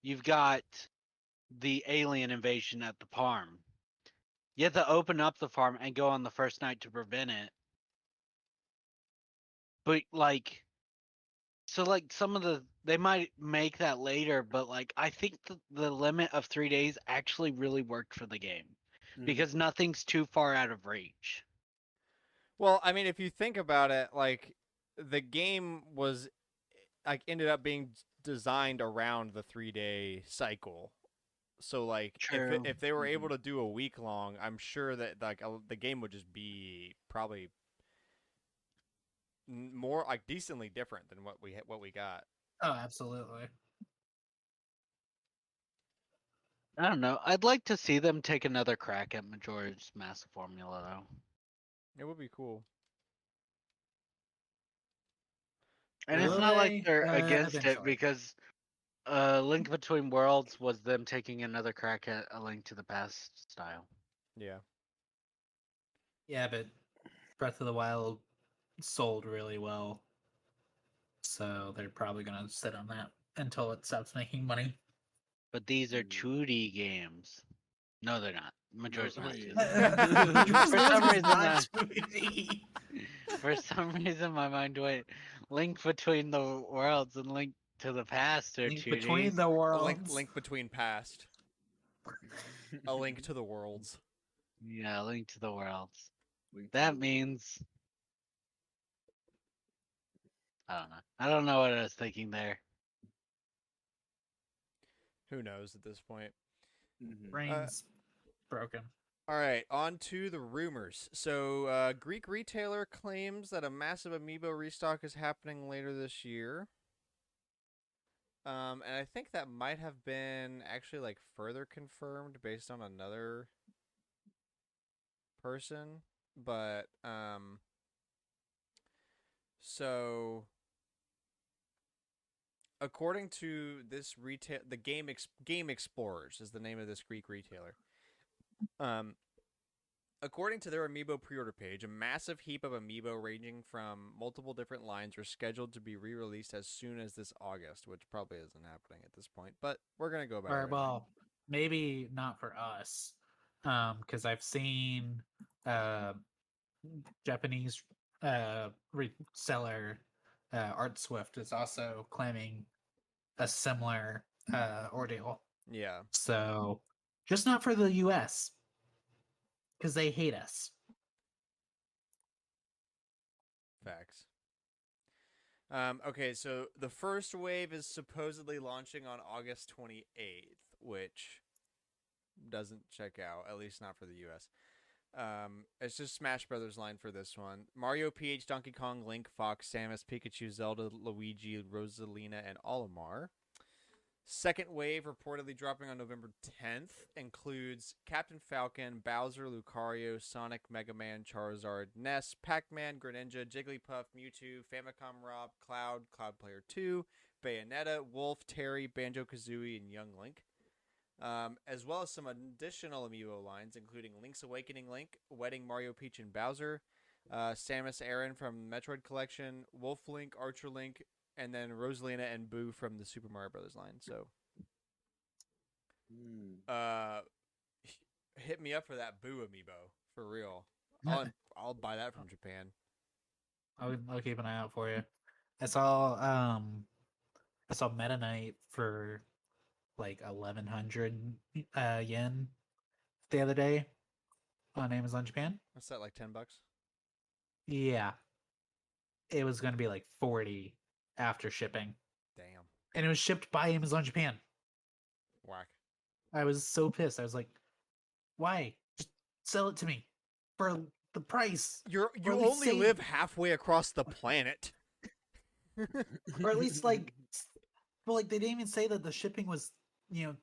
you've got the alien invasion at the farm. You have to open up the farm and go on the first night to prevent it. But like, so like some of they might make that later, but like I think the limit of 3 days actually really worked for the game Mm-hmm. because nothing's too far out of reach. Well, I mean, if you think about it, like the game was like ended up being designed around the 3 day cycle. So like True. if they were able Mm-hmm. to do a week long, I'm sure that like the game would just be probably more like decently different than what we got. Oh, absolutely. I don't know. I'd like to see them take another crack at Majora's Mask formula though. It would be cool. And it's Will not like they? they're against it Eventually. because Link Between Worlds was them taking another crack at a Link to the Past style. Yeah. Yeah, but Breath of the Wild sold really well, so they're probably gonna sit on that until it stops making money. But these are Mm-hmm. 2D games. No, they're not. No, Majora's I Mask mean, is. Majora's For Mask some is reason, not 2D. for some reason, my mind went Link Between the Worlds and Link to the Past are Link 2Ds. between the A link worlds. link between past. A link to the worlds. Yeah, Link to the Worlds. Link to That the- means I don't know. I don't know what I was thinking there. Who knows at this point? Mhm. Brain's broken. All right, on to the rumors. So, Greek retailer claims that a massive amiibo restock is happening later this year. And I think that might have been actually like further confirmed based on another person, but so according to this retail, the Game Explorers is the name of this Greek retailer. Um, According to their Amiibo pre-order page, a massive heap of Amiibo ranging from multiple different lines are scheduled to be re-released as soon as this August, which probably isn't happening at this point, but we're gonna go by Or it. well, maybe not for us, because I've seen uh Japanese reseller Art Swift is also claiming a similar ordeal. Yeah, So just not for the US because they hate us. facts. Okay, so the first wave is supposedly launching on August 28th, which doesn't check out, at least not for the US. It's just Smash Brothers line for this one. Mario, Peach, Donkey Kong, Link, Fox, Samus, Pikachu, Zelda, Luigi, Rosalina, and Olimar. Second wave, reportedly dropping on November 10th, includes Captain Falcon, Bowser, Lucario, Sonic, Mega Man, Charizard, Ness, Pac-Man, Greninja, Jigglypuff, Mewtwo, Famicom Rob, Cloud, Cloud Player 2, Bayonetta, Wolf, Terry, Banjo-Kazooie, and Young Link. As well as some additional amiibo lines, including Link's Awakening Link, Wedding Mario, Peach, and Bowser, Samus Aran from Metroid Collection, Wolf Link, Archer Link, and then Rosalina and Boo from the Super Mario Brothers line. So, uh, hit me up for that Boo amiibo for real. I'll buy that from Japan. I'll keep an eye out for you. I saw Meta Knight for like 1,100 yen the other day on Amazon Japan. What's that, like $10? Yeah, it was going to be like 40 after shipping, Damn, and it was shipped by Amazon Japan. whack. I was so pissed. I was like, "Why? Just sell it to me for the price, You at least only say- live halfway across the planet. or at least like, well, like they didn't even say that the shipping was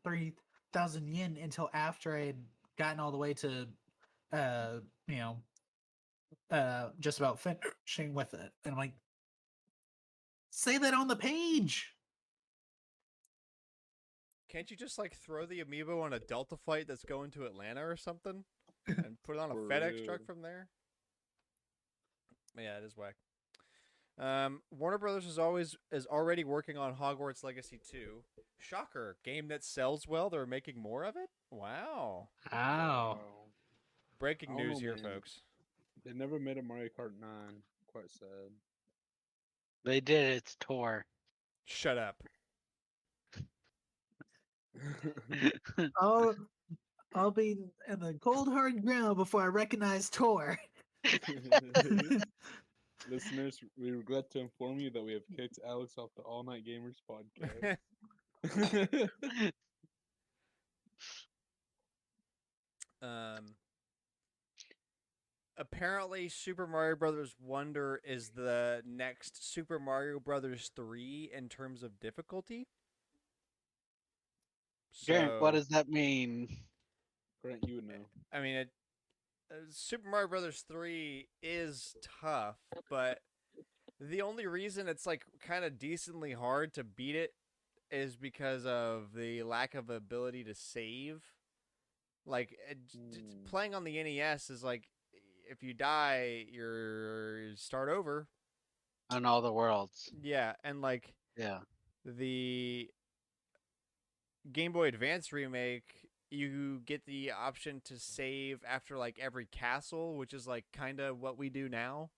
3,000 yen until after I had gotten all the way to, uh, you know, just about finishing with it, and I'm like, say that on the page." Can't you just like throw the amiibo on a Delta flight that's going to Atlanta or something, and put it on a For FedEx real. truck from there? Yeah, it is whack. Warner Brothers is already working on Hogwarts Legacy 2. Shocker! Game that sells well. They're making more of it. Wow! Ow. Breaking I don't news know, here, man. folks. They never made a Mario Kart 9. Quite sad. They did its tour. Shut up. I'll be in the cold hard ground before I recognize Tor. Listeners, we regret to inform you that we have kicked Alex off the All Night Gamers podcast. Apparently, Super Mario Brothers Wonder is the next Super Mario Brothers 3 in terms of difficulty. Grant, what So, does that mean? Grant, you would know. I mean, Super Mario Brothers 3 is tough, but the only reason it's like kind of decently hard to beat it is because of the lack of ability to save. Like playing on the NES is like if you die, you start over. On all the worlds. Yeah, and like Yeah. the Game Boy Advance remake, you get the option to save after like every castle, which is like kind of what we do now.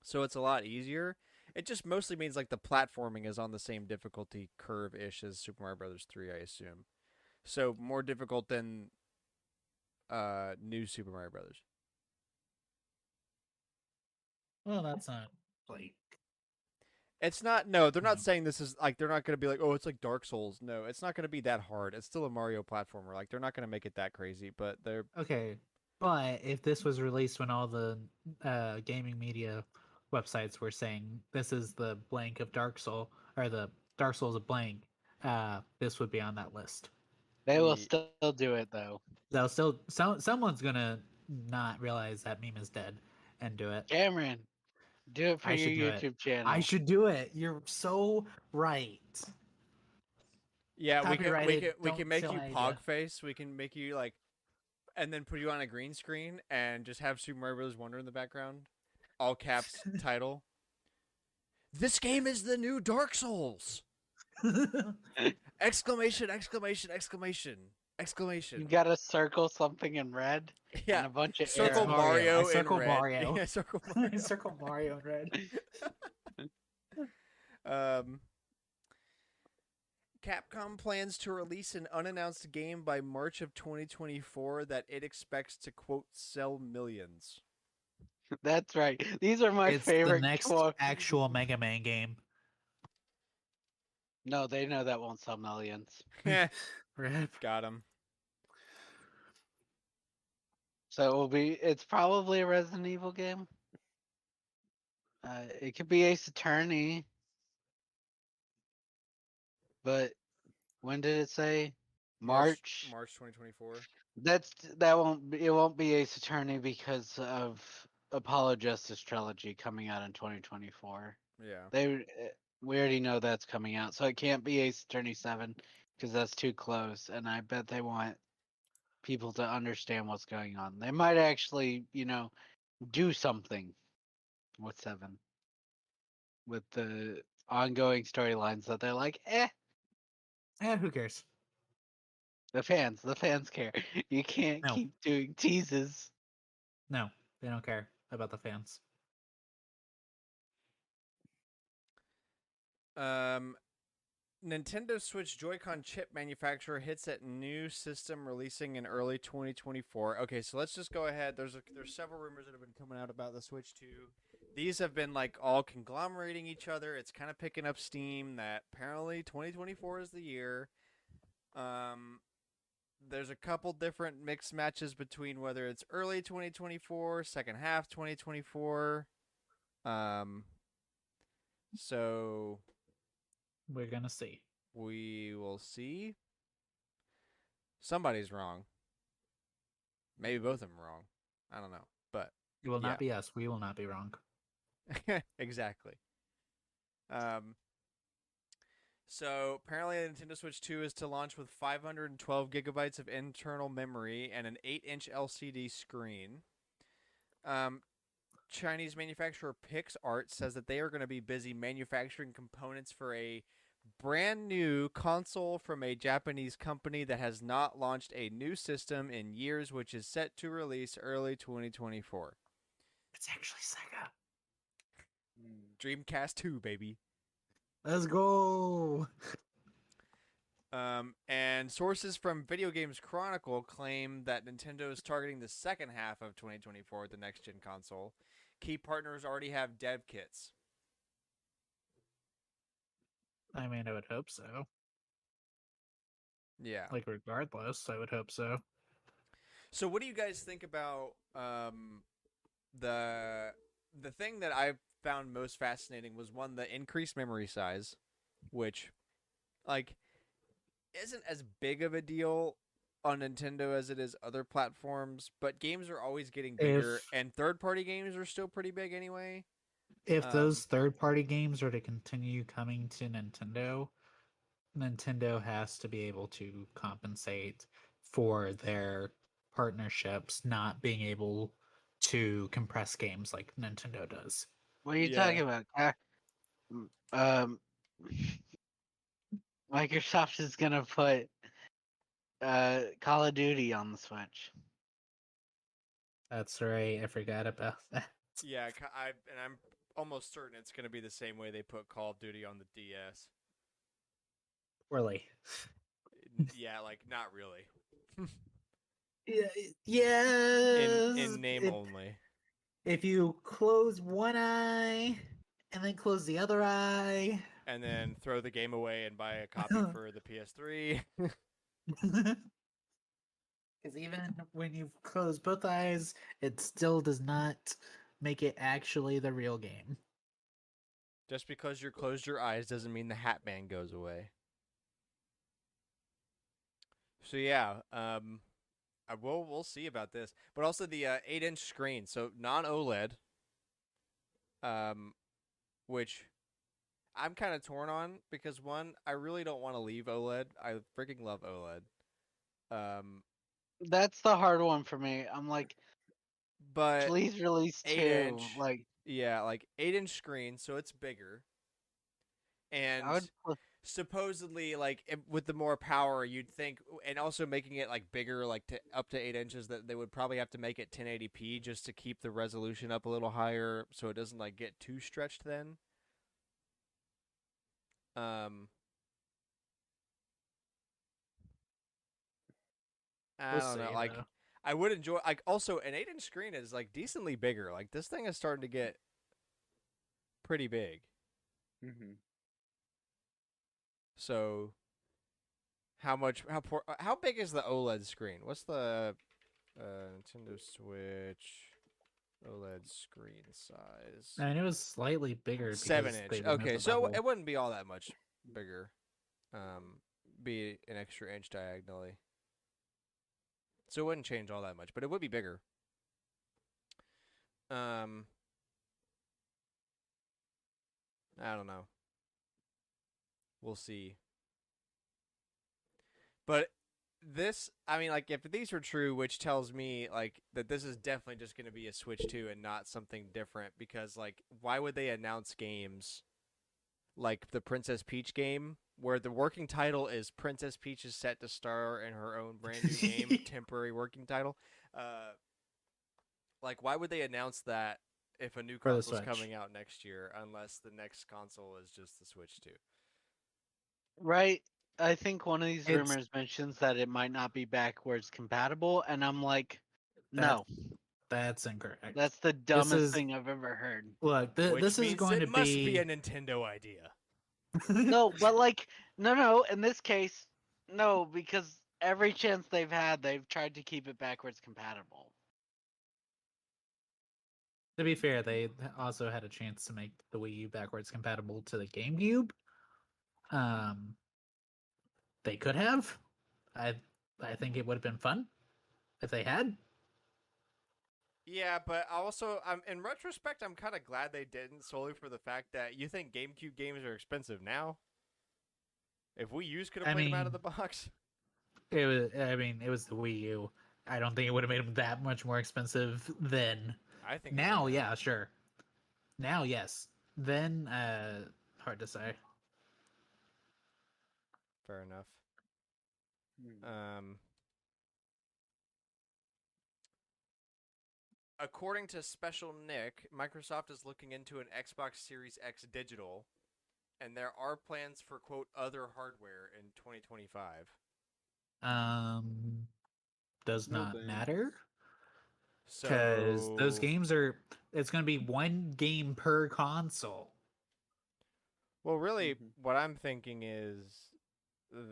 So it's a lot easier. It just mostly means like the platforming is on the same difficulty curve ish as Super Mario Brothers 3, I assume. So more difficult than new Super Mario Brothers. Well, that's not like It's not. No, they're not No. saying this is like they're not going to be like, oh, it's like Dark Souls. No, it's not going to be that hard. It's still a Mario platformer. Like they're not going to make it that crazy, but they're okay. But if this was released when all the gaming media websites were saying this is the blank of Dark Soul or the Dark Souls of blank, this would be on that list. They will Ye- still do it though. They'll still someone's gonna not realize that meme is dead and do it. Cameron, do it for I should do your it. YouTube channel. I should do it. You're so right. yeah. We Copyrighted, can don't make steal you my idea. pog face. We can make you like and then put you on a green screen and just have Super Mario Bros. Wonder in the background, all caps title. This game is the new Dark Souls! Exclamation! Exclamation! Exclamation! Exclamation! You gotta circle something in red Yeah, and a bunch of circle arrows. Mario I in circle red. Mario. Yeah, circle I Mario. circle Mario in red. Capcom plans to release an unannounced game by March of 2024 that it expects to quote sell millions. That's right. These are my It's the favorite next quotes. actual Mega Man game. No, they know that won't sell millions. Rip. Got him. So it will be. It's probably a Resident Evil game. It could be Ace Attorney, but when did it say? March. March 2024. It won't be Ace Attorney because of Apollo Justice Trilogy coming out in 2024. Yeah. We already know that's coming out, so it can't be Ace Attorney 7 because that's too close, and I bet they want people to understand what's going on. They might actually, do something with 7 with the ongoing storylines that they're like, Who cares? the fans care. You can't No. keep doing teases. No, they don't care about the fans. Nintendo Switch Joy-Con chip manufacturer hits at new system releasing in early 2024. Okay, so let's just go ahead. There's several rumors that have been coming out about the Switch 2. These have been like all conglomerating each other. It's kind of picking up steam that apparently 2024 is the year. There's a couple different mixed matches between whether it's early 2024, second half 2024. So We're gonna see. we will see. Somebody's wrong. Maybe both of them are wrong. I don't know. But It will yeah. not be us. We will not be wrong. Exactly. So apparently Nintendo Switch 2 is to launch with 512 gigabytes of internal memory and an 8-inch LCD screen. Chinese manufacturer PixArt says that they are going to be busy manufacturing components for a brand new console from a Japanese company that has not launched a new system in years, which is set to release early 2024. It's actually Sega. Dreamcast 2, baby. Let's go. And sources from Video Games Chronicle claim that Nintendo is targeting the second half of 2024 with the next-gen console. Key partners already have dev kits. I mean, I would hope so. Yeah. Like, regardless, I would hope so. So what do you guys think about the thing that I found most fascinating was one, the increased memory size, which like isn't as big of a deal on Nintendo as it is other platforms, but games are always getting bigger and third-party games are still pretty big anyway. If those third-party games are to continue coming to Nintendo, Nintendo has to be able to compensate for their partnerships not being able to compress games like Nintendo does. What are you Yeah. talking about? Microsoft is gonna put Call of Duty on the Switch. That's right. I forgot about that. Yeah, I'm almost certain it's going to be the same way they put Call of Duty on the DS. Really? Yeah, like not really. Yeah. In name only. If you close one eye and then close the other eye, And then throw the game away and buy a copy for the PS3. because even when you close both eyes, it still does not make it actually the real game. Just because you closed your eyes doesn't mean the hat band goes away. So yeah, we'll see about this, but also the 8-inch screen, so non OLED, which I'm kind of torn on because one, I really don't want to leave OLED. I freaking love OLED. That's the hard one for me. I'm like, But please release 8 two. inch, Like, yeah, like 8-inch screen, so it's bigger. I And would. supposedly, like with the more power, you'd think, and also making it like bigger, like to up to 8 inches, that they would probably have to make it 1080p just to keep the resolution up a little higher, so it doesn't like get too stretched. Then, um, I We'll don't know. see Like, though. I would enjoy. Like, also an 8-inch screen is like decently bigger. Like this thing is starting to get pretty big. Mm-hmm. So how big is the OLED screen? What's the Nintendo Switch OLED screen size? I mean, it was slightly bigger Seven because they inch. removed Okay, the so bubble. it wouldn't be all that much bigger. Be an extra inch diagonally. So it wouldn't change all that much, but it would be bigger. Um, I don't know. We'll see. But this, I mean, like, if these are true, which tells me, like, that this is definitely just going to be a Switch 2 and not something different, because, like, why would they announce games like the Princess Peach game, where the working title is Princess Peach is set to star in her own brand new game, temporary working title? Uh, like, why would they announce that if a new For the console's Switch. coming out next year, unless the next console is just the Switch 2? Right. I think one of these It's rumors mentions that it might not be backwards compatible, and I'm like, that's no, that's incorrect. that's the This dumbest is thing I've ever heard. look. Which This is means going it to must be a be. Nintendo idea. No, but like, no. In this case, no, because every chance they've had, they've tried to keep it backwards compatible. To be fair, they also had a chance to make the Wii U backwards compatible to the GameCube. Um, they could have. I I think it would have been fun if they had. Yeah, but also, I'm in retrospect, I'm kind of glad they didn't, solely for the fact that you think GameCube games are expensive now. If Wii U's could have I played them out of mean, the box, it was. I mean, it was the Wii U. I don't think it would have made them that much more expensive then. I think it would Now, have. yeah, sure. Now, yes. Then, hard to say. Fair enough. Mm. Um, according to Special Nick, Microsoft is looking into an Xbox Series X digital, and there are plans for quote other hardware in 2025. Um, does No not thanks. matter because those So, games are. It's going to be one game per console. well, really, Mm-hmm. what I'm thinking is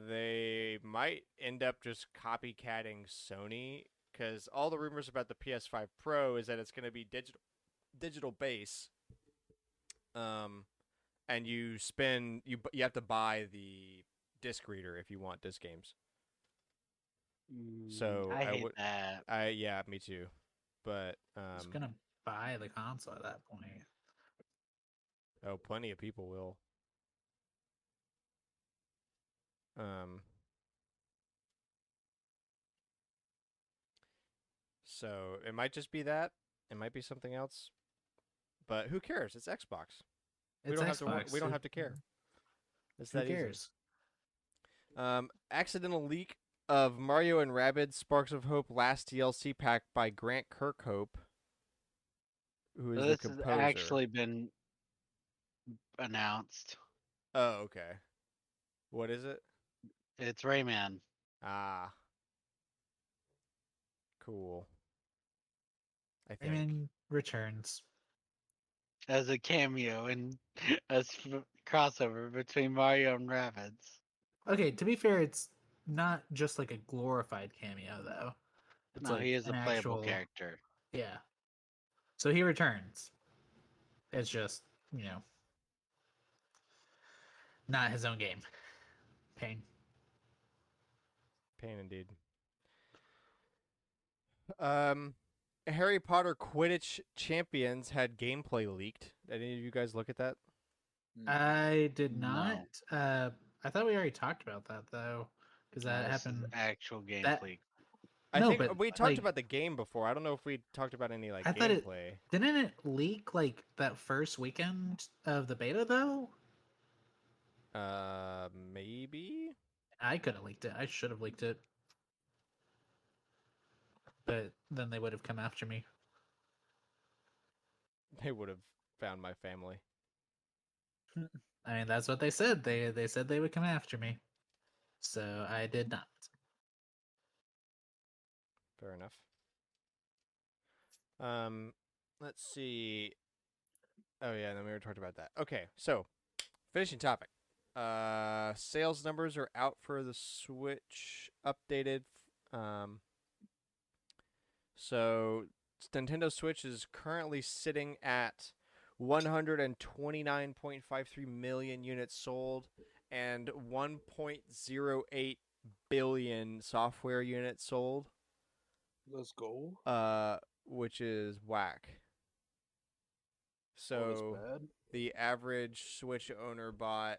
they might end up just copycatting Sony, because all the rumors about the PS5 Pro is that it's going to be digital base, um, and you have to buy the disc reader if you want disc games. So I I hate would, that. yeah, me too, but It's going to buy the console at that point. oh, plenty of people will. Um, so it might just be that. It might be something else, but who cares? It's Xbox. We It's don't have to. We Xbox. don't have to care. It's Who that easy. cares? Accidental leak of Mario and Rabbids Sparks of Hope last DLC pack by Grant Kirkhope, who is So the this has composer. actually been announced. Oh, okay. What is it? It's Rayman. Ah, cool. I think. Rayman Returns. As a cameo and crossover between Mario and Rabbids. Okay, to be fair, it's not just like a glorified cameo though. It's No, he like is a an playable actual character. yeah. So he returns. It's just, not his own game. Pain. Pain indeed. Um, Harry Potter Quidditch Champions had gameplay leaked. Did any of you guys look at that? Mm. I did not. No. I thought we already talked about that though, because No, that this is happened. actual That gameplay. I No, think but we talked like, about the game before. I don't know if we talked about any like I thought it gameplay. didn't it leak like that first weekend of the beta though. Maybe I could have leaked it. I should have leaked it, but then they would have come after me. they would have found my family. I mean, that's what they said. They said they would come after me, so I did not. Fair enough. Um, let's see. Oh yeah, and then we were talking about that. Okay, so finishing topic. Sales numbers are out for the Switch updated. Um, so Nintendo Switch is currently sitting at 129.53 million units sold and 1.08 billion software units sold. Let's go. Which is whack. Oh, that's So bad. the average Switch owner bought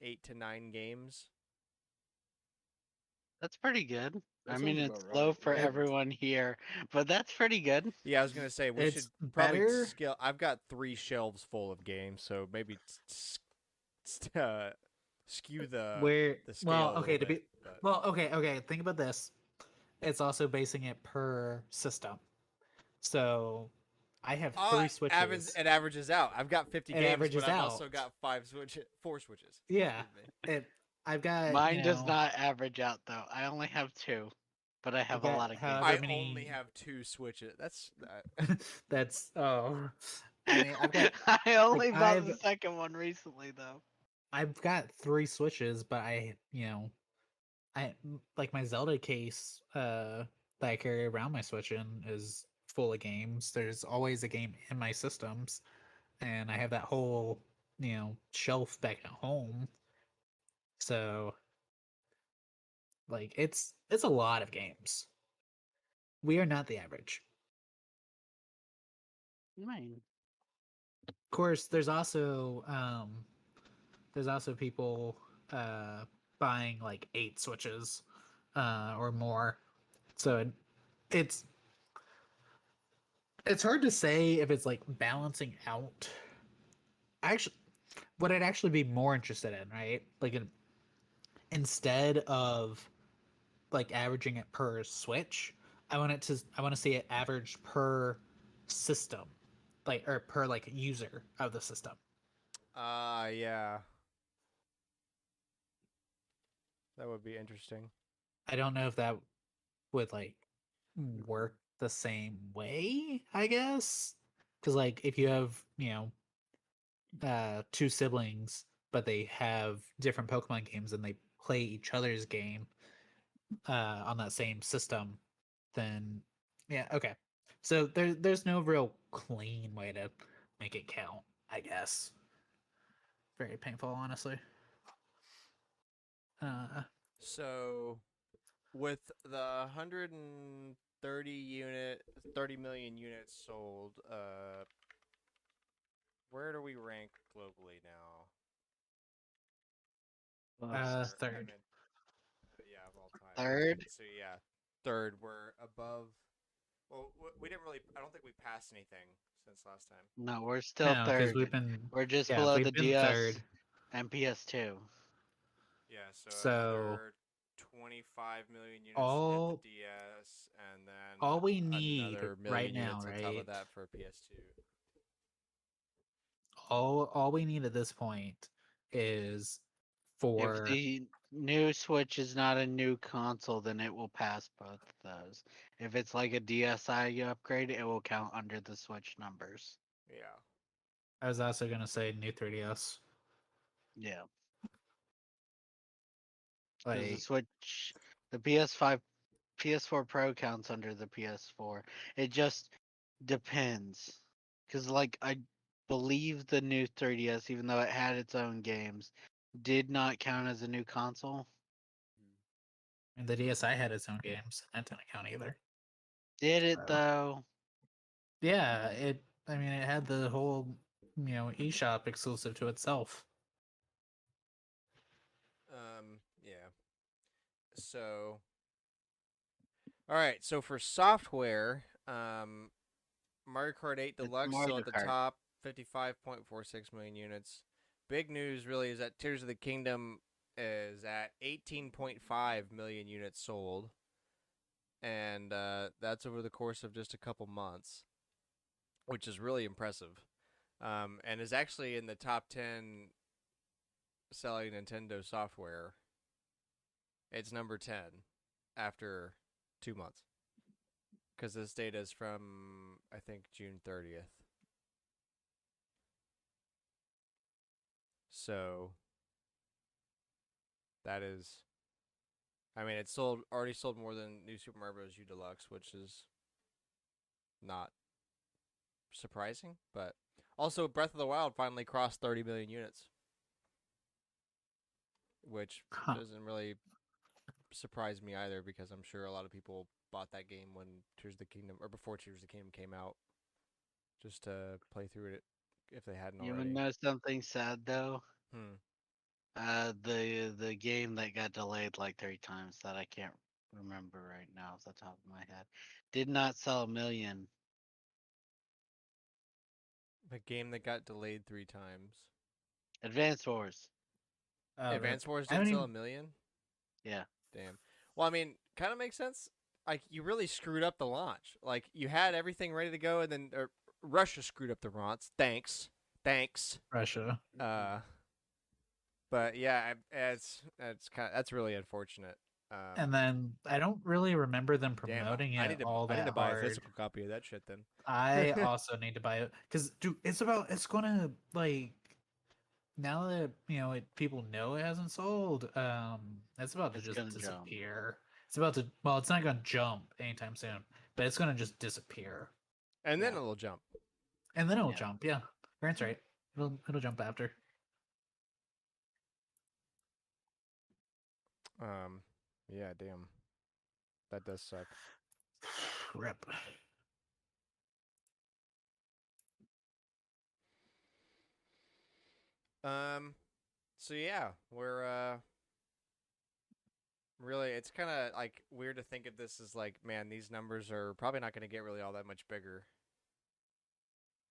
8 to 9 games. That's pretty good. That I mean, sounds it's about low right. for Yeah. everyone here, but that's pretty good. Yeah, I was gonna say we It's should probably better. scale. I've got 3 shelves full of games, so maybe skew Where the scale a little bit. But okay. Think about this. It's also basing it per system. So I have 3 switches. it averages out. I've got 50 It games, but averages I've also out. got 4 switches. Yeah. Excuse me. I've got, Mine does not average out though. I only have 2, but I I've have a got lot of games. however I many. only have 2 switches. That's That's I mean, I've got I only like bought the second one recently though. I've got 3 switches, but I like my Zelda case that I carry around my Switch in is full of games. There's always a game in my systems, and I have that whole shelf back at home. So like it's a lot of games. We are not the average. Mine. Of course, there's also people buying like 8 switches or more. So it's it's hard to say if it's like balancing out. Actually, what I'd actually be more interested in, right? Instead of like averaging it per switch, I want to see it average per system, like or per like user of the system. yeah. That would be interesting. I don't know if that would like work the same way, I guess. Because like if you have, 2 siblings, but they have different Pokemon games and they play each other's game on that same system, then yeah, okay. So there's no real clean way to make it count, I guess. Very painful, honestly. So with the 30 million units sold, where do we rank globally now? Third. I meant, yeah, of all time. Third? So yeah, third. We're above. Well, we didn't really. I don't think we passed anything since last time. No, we're still No, because third. We're just yeah, below we've the been DS third. and PS2. Yeah, so So another 25 million units to all get the DS, and then all we need another right million now, units on top right? of that for PS2. All we need at this point is If for the new Switch is not a new console, then it will pass both of those. If it's like a DSi upgrade, it will count under the Switch numbers. Yeah. I was also gonna say new 3DS. Yeah. Because the Like Switch, the PS5, PS4 Pro counts under the PS4. It just depends. Because, like, I believe the new 3DS, even though it had its own games, did not count as a new console. and the DSi had its own games. That didn't count either. Did it, So, though? yeah, I mean it had the whole eShop exclusive to itself. Yeah. So All right, so for software, Mario Kart 8 It's Deluxe still Mario at the Kart. top, 55.46 million units. Big news really is that Tears of the Kingdom is at 18.5 million units sold, and that's over the course of just a couple months, which is really impressive, and is actually in the top 10 selling Nintendo software. It's number 10 after 2 months. Because this data is from, I think, June 30th. So that is, I mean, it's already sold more than New Super Mario Bros. U Deluxe, which is not surprising. But also, Breath of the Wild finally crossed 30 million units, which Huh. doesn't really surprise me either, because I'm sure a lot of people bought that game when Tears of the Kingdom, or before Tears of the Kingdom came out, just to play through it if they hadn't You wanna already. know something sad though? Hmm. The game that got delayed like 3 times that I can't remember right now off the top of my head did not sell 1 million. The game that got delayed 3 times. Advance Wars. Advance Rip. Wars I didn't don't sell a even. million? Yeah. Damn. Well, I mean, kind of makes sense. Like, you really screwed up the launch. Like, you had everything ready to go, and then Russia screwed up the launch. Thanks. Russia. But yeah, that's really unfortunate. And then I don't really remember them Damn, promoting I it need to all I need that to buy a hard. physical copy of that shit then. I also need to buy it because, dude, it's gonna like now that people know it hasn't sold. It's about to It's just gonna jump. disappear. It's about to. Well, it's not gonna jump anytime soon, but it's gonna just disappear, And then Yeah. it'll jump. and then it'll Yeah. jump. Yeah, Grant's right. It'll jump after. Yeah, damn. That does suck. Rip. So yeah, we're really, it's kind of like weird to think of this as like, man, these numbers are probably not going to get really all that much bigger.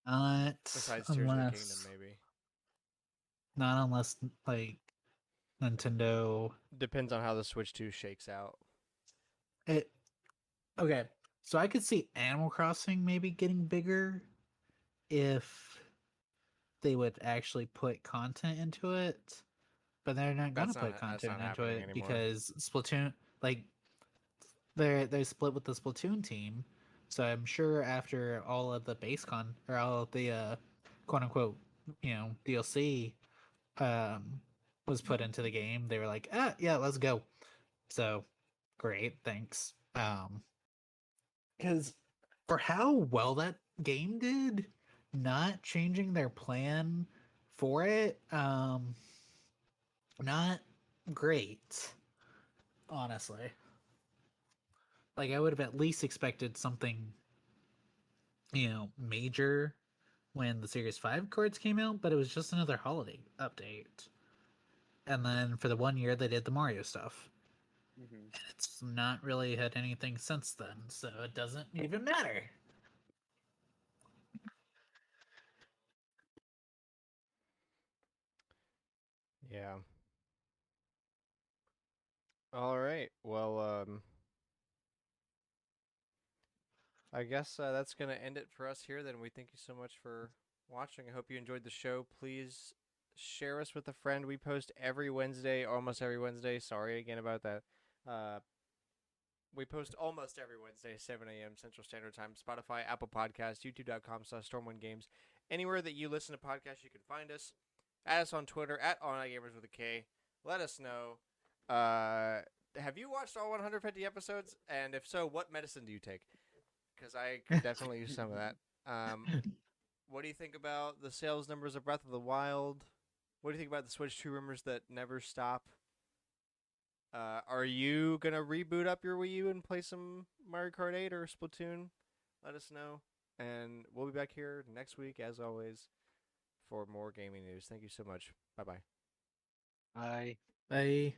Not Besides Tears of the Kingdom, unless, maybe. not unless like Nintendo. Depends on how the Switch 2 shakes out. It okay. So I could see Animal Crossing maybe getting bigger if they would actually put content into it, but they're not gonna put That's content not into happening it anymore. because Splatoon, like they're split with the Splatoon team. So I'm sure after all of the base con or all of the quote unquote DLC was put into the game, they were like, yeah, let's go. So great, thanks. Because for how well that game did, not changing their plan for it, not great, honestly. Like I would have at least expected something, major when the Series 5 cards came out, but it was just another holiday update. And then for the 1 year they did the Mario stuff. Mm-hmm. And it's not really had anything since then, so it doesn't even matter. Yeah. All right. Well, I guess that's going to end it for us here. Then we thank you so much for watching. I hope you enjoyed the show. Please share us with a friend. We post every Wednesday, almost every Wednesday. Sorry again about that. Uh, we post almost every Wednesday, 7 a.m. Central Standard Time. Spotify, Apple Podcasts, YouTube.com/StormwindGames. Anywhere that you listen to podcasts, you can find us. Add us on Twitter, at OnLineGamers with a K. Let us know. Have you watched all 150 episodes? And if so, what medicine do you take? Because I could definitely use some of that. What do you think about the sales numbers of Breath of the Wild? What do you think about the Switch 2 rumors that never stop? Are you gonna reboot up your Wii U and play some Mario Kart 8 or Splatoon? Let us know, and we'll be back here next week as always for more gaming news. Thank you so much. Bye bye. I Bye.